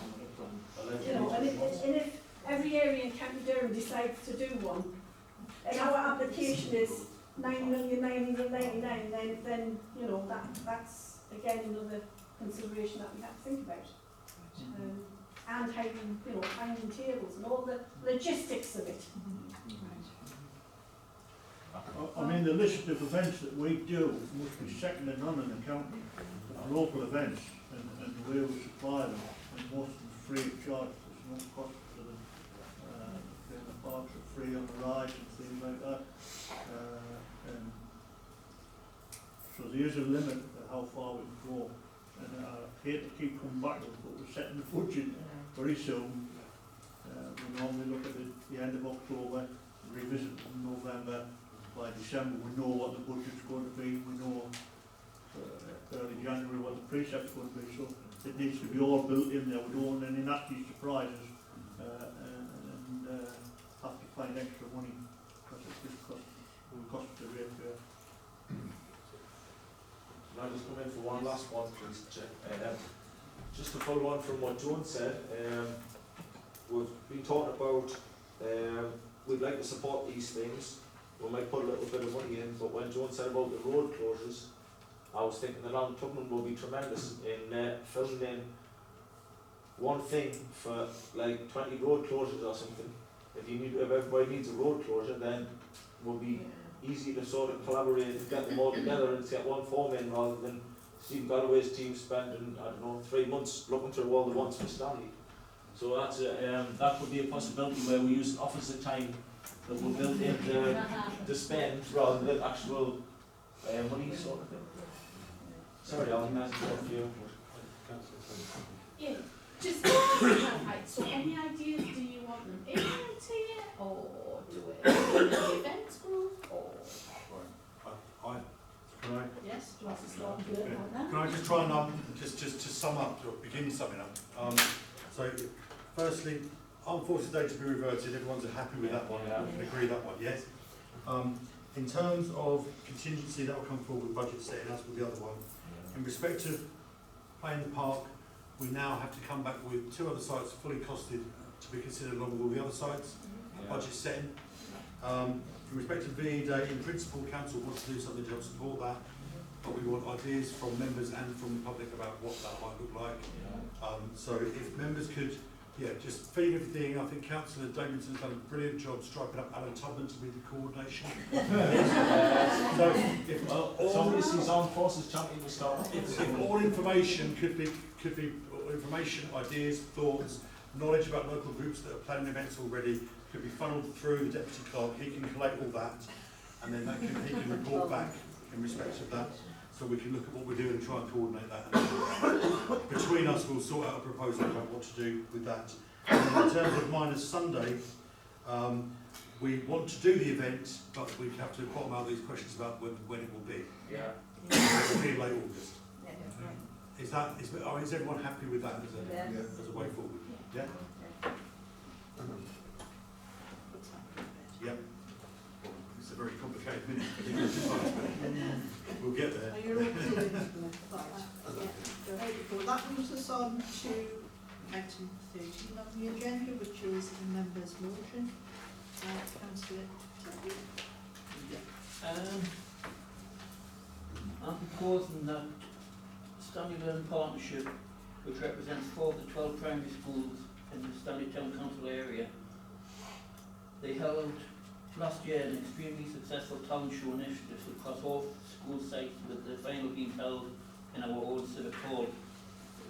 know, and if every area in County Durham decides to do one, and our application is 9,999,000, then you know that's again another consideration that we have to think about. And how you know, finding tables and all the logistics of it. I mean, the list of events that we do must be second to none in the county, local events, and the way we supply them, and most of them free of charge, there's no cost to them. The parks are free on the rides and things like that. And so there is a limit to how far we can go. And I hate to keep coming back to it, but we're setting the budget very soon. We normally look at the end of October, revisit it in November. By December we know what the budget's going to be, we know early January what the precept's going to be, so it needs to be all built in there. We don't want any nasty surprises and have to find extra money because it just costs the rate there. Can I just come in for one last one, please, Chair? Just to follow on from what Joan said, we've been talking about we'd like to support these things. We might put a little bit of money in, but when Joan said about the road closures, I was thinking that Alan Tubman will be tremendous in filling in one thing for like 20 road closures or something. If everybody needs a road closure, then it will be easy to sort of collaborate and get them all together and get one form in rather than Stephen Galloway's team spending, I don't know, 3 months looking through all the ones for Stanley. So that's that would be a possibility where we use officer time that will build in the spend rather than actual money sort of thing. Sorry, Alan, that's for you. Yeah, just to clarify, so any ideas, do you want them in here, or do it in the events group, or? Can I? Yes, do you want to start with it like that? Can I just try and just to sum up, or begin summing up? So, firstly, Armed Forces Day to be reverted. Everyone's happy with that one. Yeah. We can agree that one. Yes. In terms of contingency, that will come forward with budget setting, as with the other one. In respect of Play in the Park, we now have to come back with 2 other sites fully costed to be considered along with all the other sites. Budget setting. In respect of VE Day, in principle, council wants to do something to help support that, but we want ideas from members and from the public about what that might look like. So if members could, just feed everything. I think Councillor Davidson's done a brilliant job striping up Alan Tubman to be the coordination. So if somebody's Armed Forces champion to start. If all information could be information, ideas, thoughts, knowledge about local groups that are planning events already could be funneled through the deputy clerk. He can collate all that, and then he can report back in respect of that. So we can look at what we're doing and try and coordinate that. And between us, we'll sort out a proposal about what to do with that. And in terms of Miners Sunday, we want to do the event, but we have to bottom out these questions about when it will be. Yeah. It will be late August. Yeah. Is everyone happy with that as Yes. as a way forward? Yeah? Yep. It's a very complicated minute. We'll get there. Are you ready? Right. Well, that moves us on to item 13 on the agenda, which is the members' motion. Councillor Teddy. I'm proposing that Stanley Learn Partnership, which represents 4 of the 12 primary schools in the Stanley Town Council area, they held last year an extremely successful talent show initiative across all school sites, with the final being held in our old civic hall. It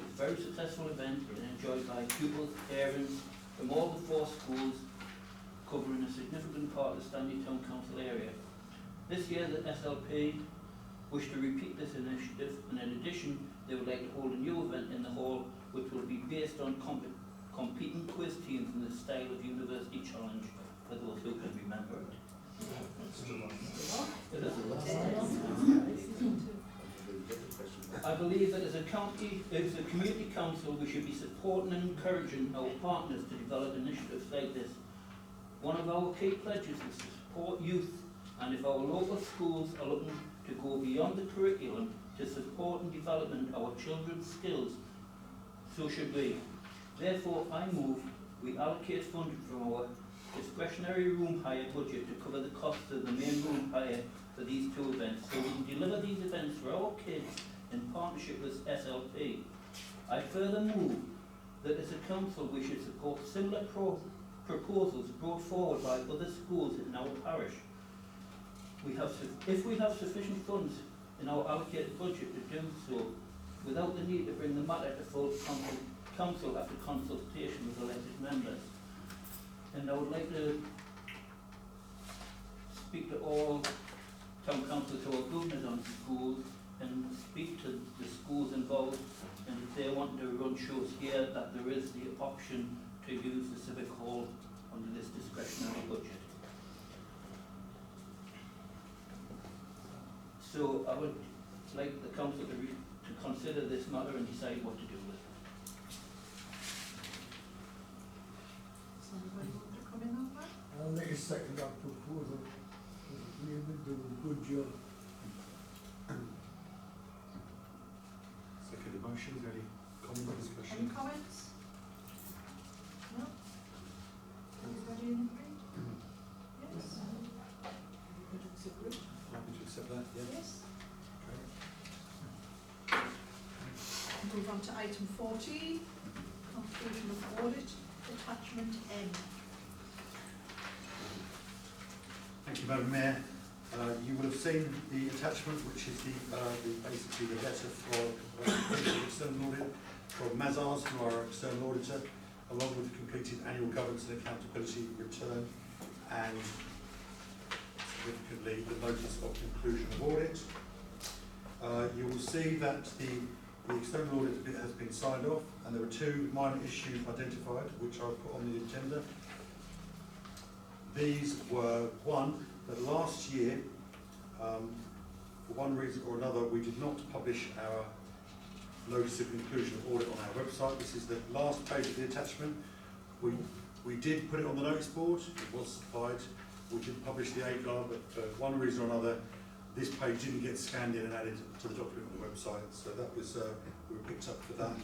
was a very successful event and enjoyed by pupils, parents from all the 4 schools, covering a significant part of the Stanley Town Council area. This year the SLP wish to repeat this initiative, and in addition they would like to hold a new event in the hall which will be based on competing quiz teams in the style of University Challenge, for those who can remember it. I believe that as a community council, we should be supporting and encouraging our partners to develop initiatives like this. One of our key pledges is to support youth, and if our local schools are looking to go beyond the curriculum to support and development our children's skills, so should we. Therefore, I move we allocate funding from our discretionary room hire budget to cover the costs of the main room hire for these 2 events, so we can deliver these events for our kids in partnership with SLP. I further move that as a council we should support similar proposals brought forward by other schools in our parish. If we have sufficient funds in our allocated budget to do so, without the need to bring the matter to full council after consultation with elected members. And I would like to speak to all town councillors who are governors on schools and speak to the schools involved, and if they want to run shows here, that there is the option to use the civic hall under this discretionary budget. So I would like the council to consider this matter and decide what to do with it. Does anybody want to come in on that? I'll make a second that proposal. We will do a good job. Second the motion, is there any comment or Any discussion? comments? No? Everybody in agreement? Yes? Everybody agree? Happy to accept that, yeah? Yes. Move on to item 14, conclusion of audit, attachment N. Thank you, Madam Mayor. You will have seen the attachment, which is basically the letter for the external audit from Mazars, who are our external auditor, along with the completed annual governance and accountability return, and significantly the notice of conclusion of audit. You will see that the external audit bit has been signed off, and there were 2 minor issues identified, which I've put on the agenda. These were, one, that last year, for one reason or another, we did not publish our notice of conclusion of audit on our website. This is the last page of the attachment. We did put it on the notice board, it was supplied. We didn't publish the AGAR, but for one reason or another, this page didn't get scanned in and added to the document on the website, so that was, we were picked up for that.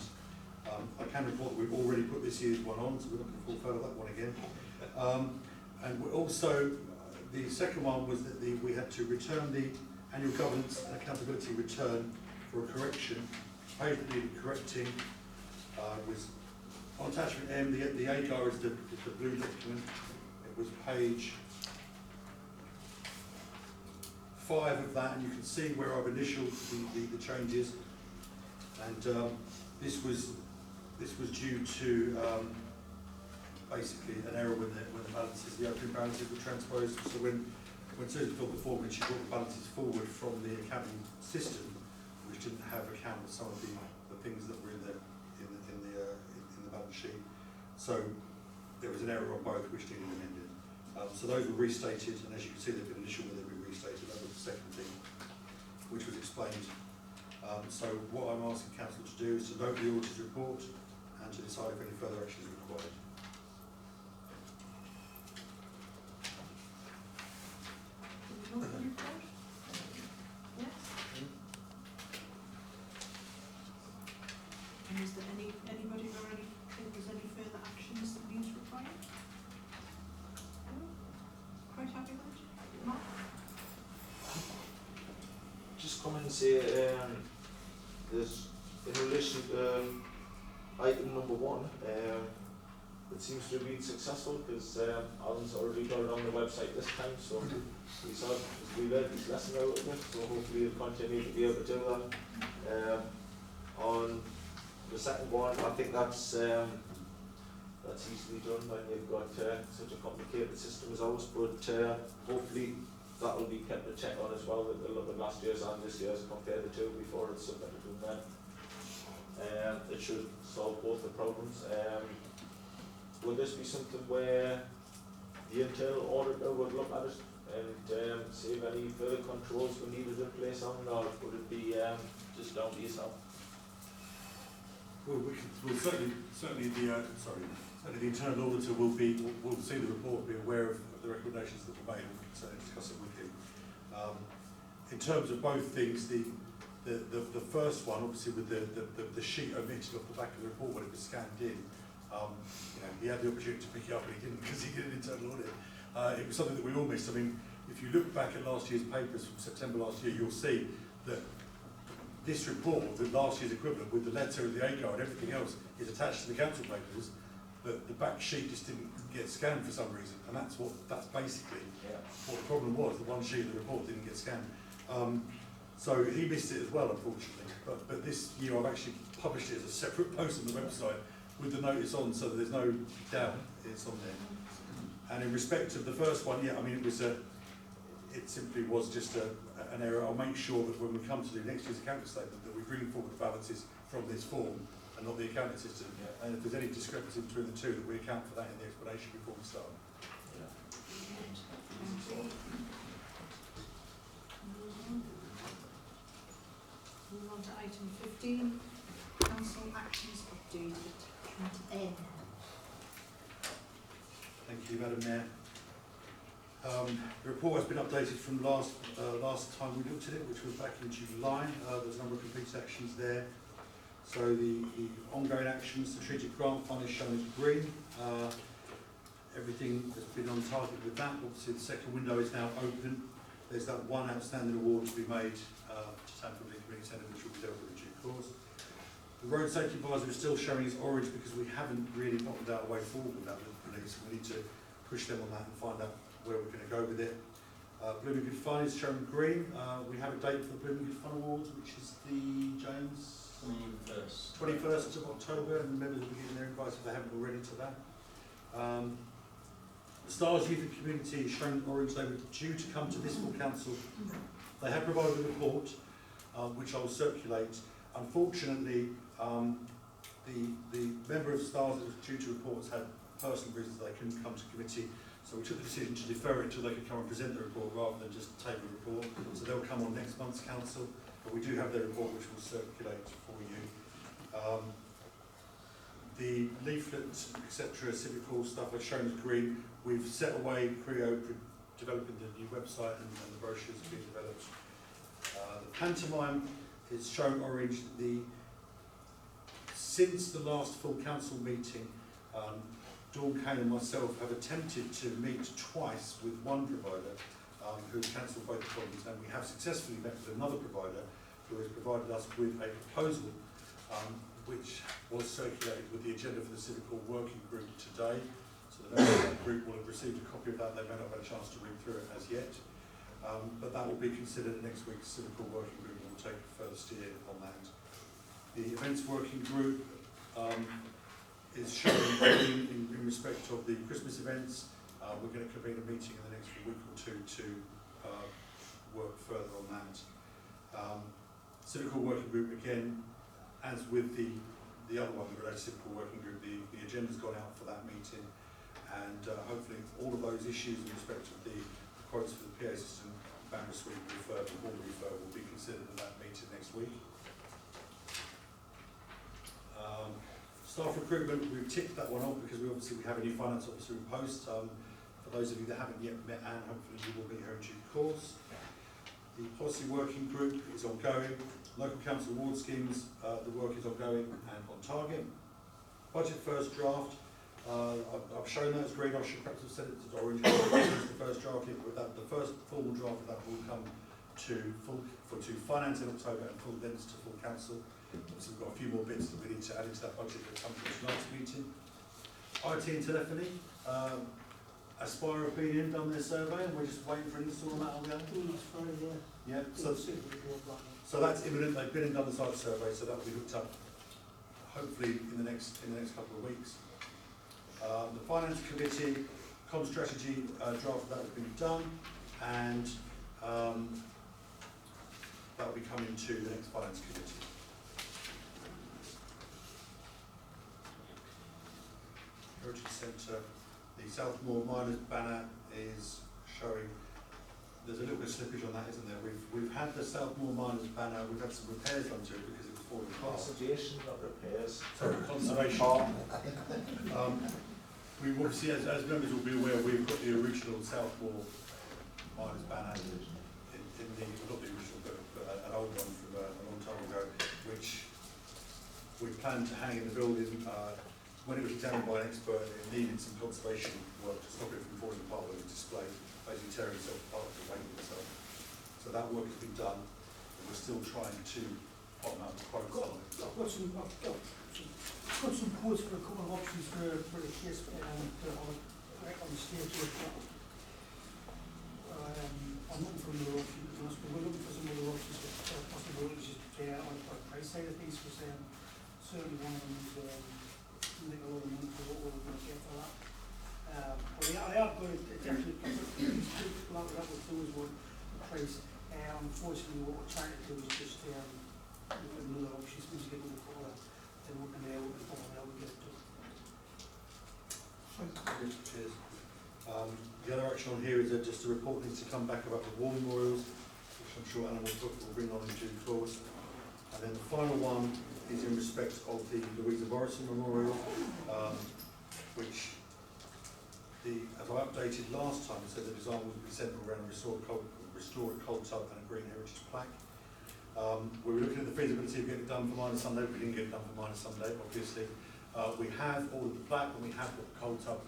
I can report that we've already put this year's one on, so we're not going to fulfil that one again. And we also, the second one was that we had to return the annual governance and accountability return for a correction. The page that needed correcting was on attachment M. The AGAR is the blue document. It was page 5 of that, and you can see where I've initialed the changes. And this was due to basically an error when the balances, the opening balances were transposed. So when Susan filled the form and she brought the balances forward from the accounting system, which didn't have account of some of the things that were in the balance sheet. So there was an error on both which needed amended. So those were restated, and as you can see, they've been initial when they've been restated. That was the second thing, which was explained. So what I'm asking council to do is to note the auditor's report and to decide if any further action is required. Yes? And is there anybody or any, think there's any further actions that needs required? No? Quite happy with it? Mark? Just come and say, there's, in relation to item number 1, it seems to have been successful because Alan's already got it on the website this time, so he's read his lesson a little bit, so hopefully he'll continue to be able to do that. On the second one, I think that's easily done when you've got such a complicated system as ours, but hopefully that will be kept a check on as well, that they'll look at last year's and this year's, compare the two before it's submitted to them. It should solve both the problems. Will this be something where the internal auditor would look at it and see if any further controls were needed in place on it, or would it be just down to yourself? Well, certainly the internal auditor will see the report, be aware of the recommendations that were made, and we can certainly discuss it with him. In terms of both things, the first one, obviously with the sheet omitted off the back of the report when it was scanned in, he had the opportunity to pick it up, but he didn't because he did an internal audit. It was something that we all missed. I mean, if you look back at last year's papers from September last year, you'll see that this report, the last year's equivalent, with the letter of the AGAR and everything else, is attached to the council papers, but the back sheet just didn't get scanned for some reason, and that's basically what the problem was. The one sheet of the report didn't get scanned. So he missed it as well, unfortunately. But this year I've actually published it as a separate post on the website with the notice on, so that there's no doubt it's on there. And in respect of the first one, I mean, it simply was just an error. I'll make sure that when we come to do next year's accounting statement that we bring forward the balances from this form and not the accounting system. Yeah. And if there's any discrepancy between the two, that we account for that in the explanation before we start. Move on to item 15, council actions update, attachment N. Thank you, Madam Mayor. The report has been updated from last time we looked at it, which was back in July. There's a number of complete actions there. So the ongoing actions, the strategic grant fund is shown as green. Everything has been on target with that. Obviously the second window is now open. There's that one outstanding award to be made to Sandford League Community Centre, which will be dealt with in due course. The road safety advisor is still showing as orange because we haven't really bottomed out a way forward with that release. We need to push them on that and find out where we're going to go with it. Blooming Good Fun is shown green. We have a date for the Blooming Good Fun Awards, which is the, James? 21st of October, and members will be getting their invites if they haven't already to that. The Stars Youth and Community is shown orange. They were due to come to this full council. They have provided a report, which I will circulate. Unfortunately, the member of Stars that was due to report has had personal reasons they couldn't come to committee, so we took the decision to defer it until they could come and present the report rather than just table the report. So they'll come on next month's council, but we do have their report which will circulate for you. The leaflet, etc., civic hall stuff are shown as green. We've set away Creo developing the new website and the brochures are being developed. The pantomime is shown orange. Since the last full council meeting, Dawn Kane and myself have attempted to meet twice with one provider who has cancelled both appointments, and we have successfully met with another provider who has provided us with a proposal which was circulated with the agenda for the Civic Hall Working Group today. So the members of that group will have received a copy of that. They may not have had a chance to read through it as yet, but that will be considered in next week's Civic Hall Working Group, and we'll take a further steer on that. The Events Working Group is showing in respect of the Christmas events. We're going to convene a meeting in the next week or two to work further on that. Civic Hall Working Group, again, as with the other one, the related Civic Hall Working Group, the agenda's gone out for that meeting, and hopefully all of those issues in respect of the quotes for the PA system, Bamborough Suite refurb and Hall refurb will be considered at that meeting next week. Staff recruitment, we've ticked that one off because we have a new finance officer in post. For those of you that haven't yet met Anne, hopefully you will meet her in due course. The policy working group is ongoing. Local council award schemes, the work is ongoing and on target. Budget first draft, I've shown that as green. I should perhaps have said it as orange. The first draft, but the first formal draft of that will come to finance in October and full then to full council. Obviously, we've got a few more bits that we need to add into that budget that come from tonight's meeting. IT and telephony. Aspire have been in, done their survey, and we're just waiting for an install on that, are we? Yeah, so that's imminent. They've been and done the site survey, so that will be hooked up hopefully in the next couple of weeks. The finance committee comm strategy draft of that has been done, and that will be coming to the next finance committee. Heritage Centre, the Southmore Miners banner is showing. There's a little bit of slippage on that, isn't there? We've had the Southmore Miners banner. We've had some repairs done to it because it was falling apart. Conservation, not repairs. Sorry, conservation. We've obviously, as members will be aware, we've got the original Southmore Miners banner in the, not the original, but an old one from a long time ago, which we planned to hang in the building. When it was examined by an expert, it needed some conservation work to stop it from falling apart when it was displayed, basically tearing itself apart and weighing itself. So that work has been done, and we're still trying to bottom out the quotes on it. I've got some quotes for a couple of options for the case on the stage here. I'm looking for another option, to be honest, but we're looking for some other options for possibilities on the price side of things, because certainly one of them is I think a lot of money for what we're going to get for that. But I have got it definitely, like that was always one price. Unfortunately, what we're trying to do is just look at another option, as soon as you get another caller, then we can follow it out and get it done. Cheers. The other action on here is just a report needs to come back about the war memorials, which I'm sure Alan will bring on in due course. And then the final one is in respect of the Louisa Morrison Memorial, which, as I updated last time, it said the design would be central around a restored coal tub and a green heritage plaque. We were looking at the feasibility of getting it done for Miners Sunday, but we didn't get it done for Miners Sunday, obviously. We have ordered the plaque and we have got the coal tub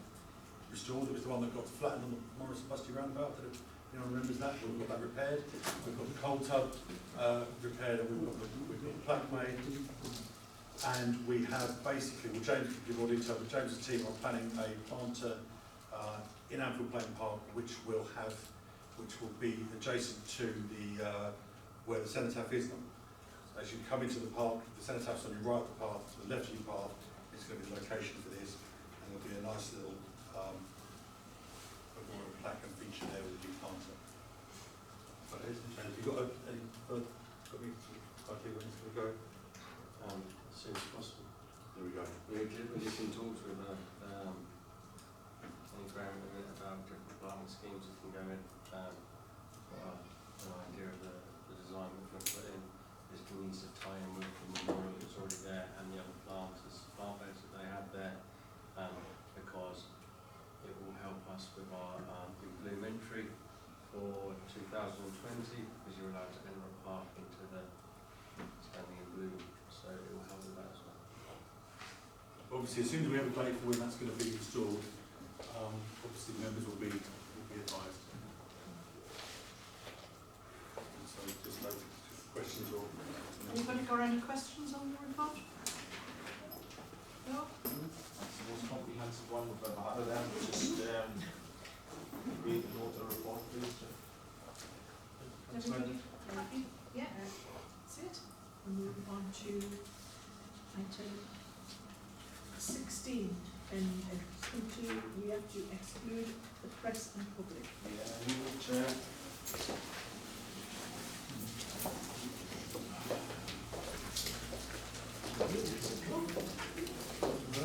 restored. It was the one that got flattened on the Morrison Busty roundabout. Anyone remembers that? We've got that repaired. We've got the coal tub repaired, and we've got the plaque made. And we have basically, well, James can give more detail, but James' team are planning a planter in Anfield Plain Park, which will be adjacent to the where the cenotaph is. As you come into the park, the cenotaph's on your right of the path, to the left of your path is going to be the location for this, and there'll be a nice little plaque and feature there with the new planter. But have you got any further? Got me to when it's going to go? As soon as possible. There we go. We just in talks with any ground about different planning schemes that can go in. Got an idea of the design we're going to put in. Just needs to tie in with the memorial that's already there and the other plant beds that they have there, because it will help us with our big bloom entry for 2020, because you're allowed to enter a park into the standing in bloom, so it will help with that as well. Obviously, as soon as we have a date for when that's going to be installed, obviously members will be advised. So just no questions or... Anybody got any questions on the report? No? That's the most comprehensive one we've ever had of them. Just read the note of the report, please. Everybody happy? Yeah, that's it. We'll move on to item 6. 16, and we have to exclude the press and public. Yeah, you will, Chair.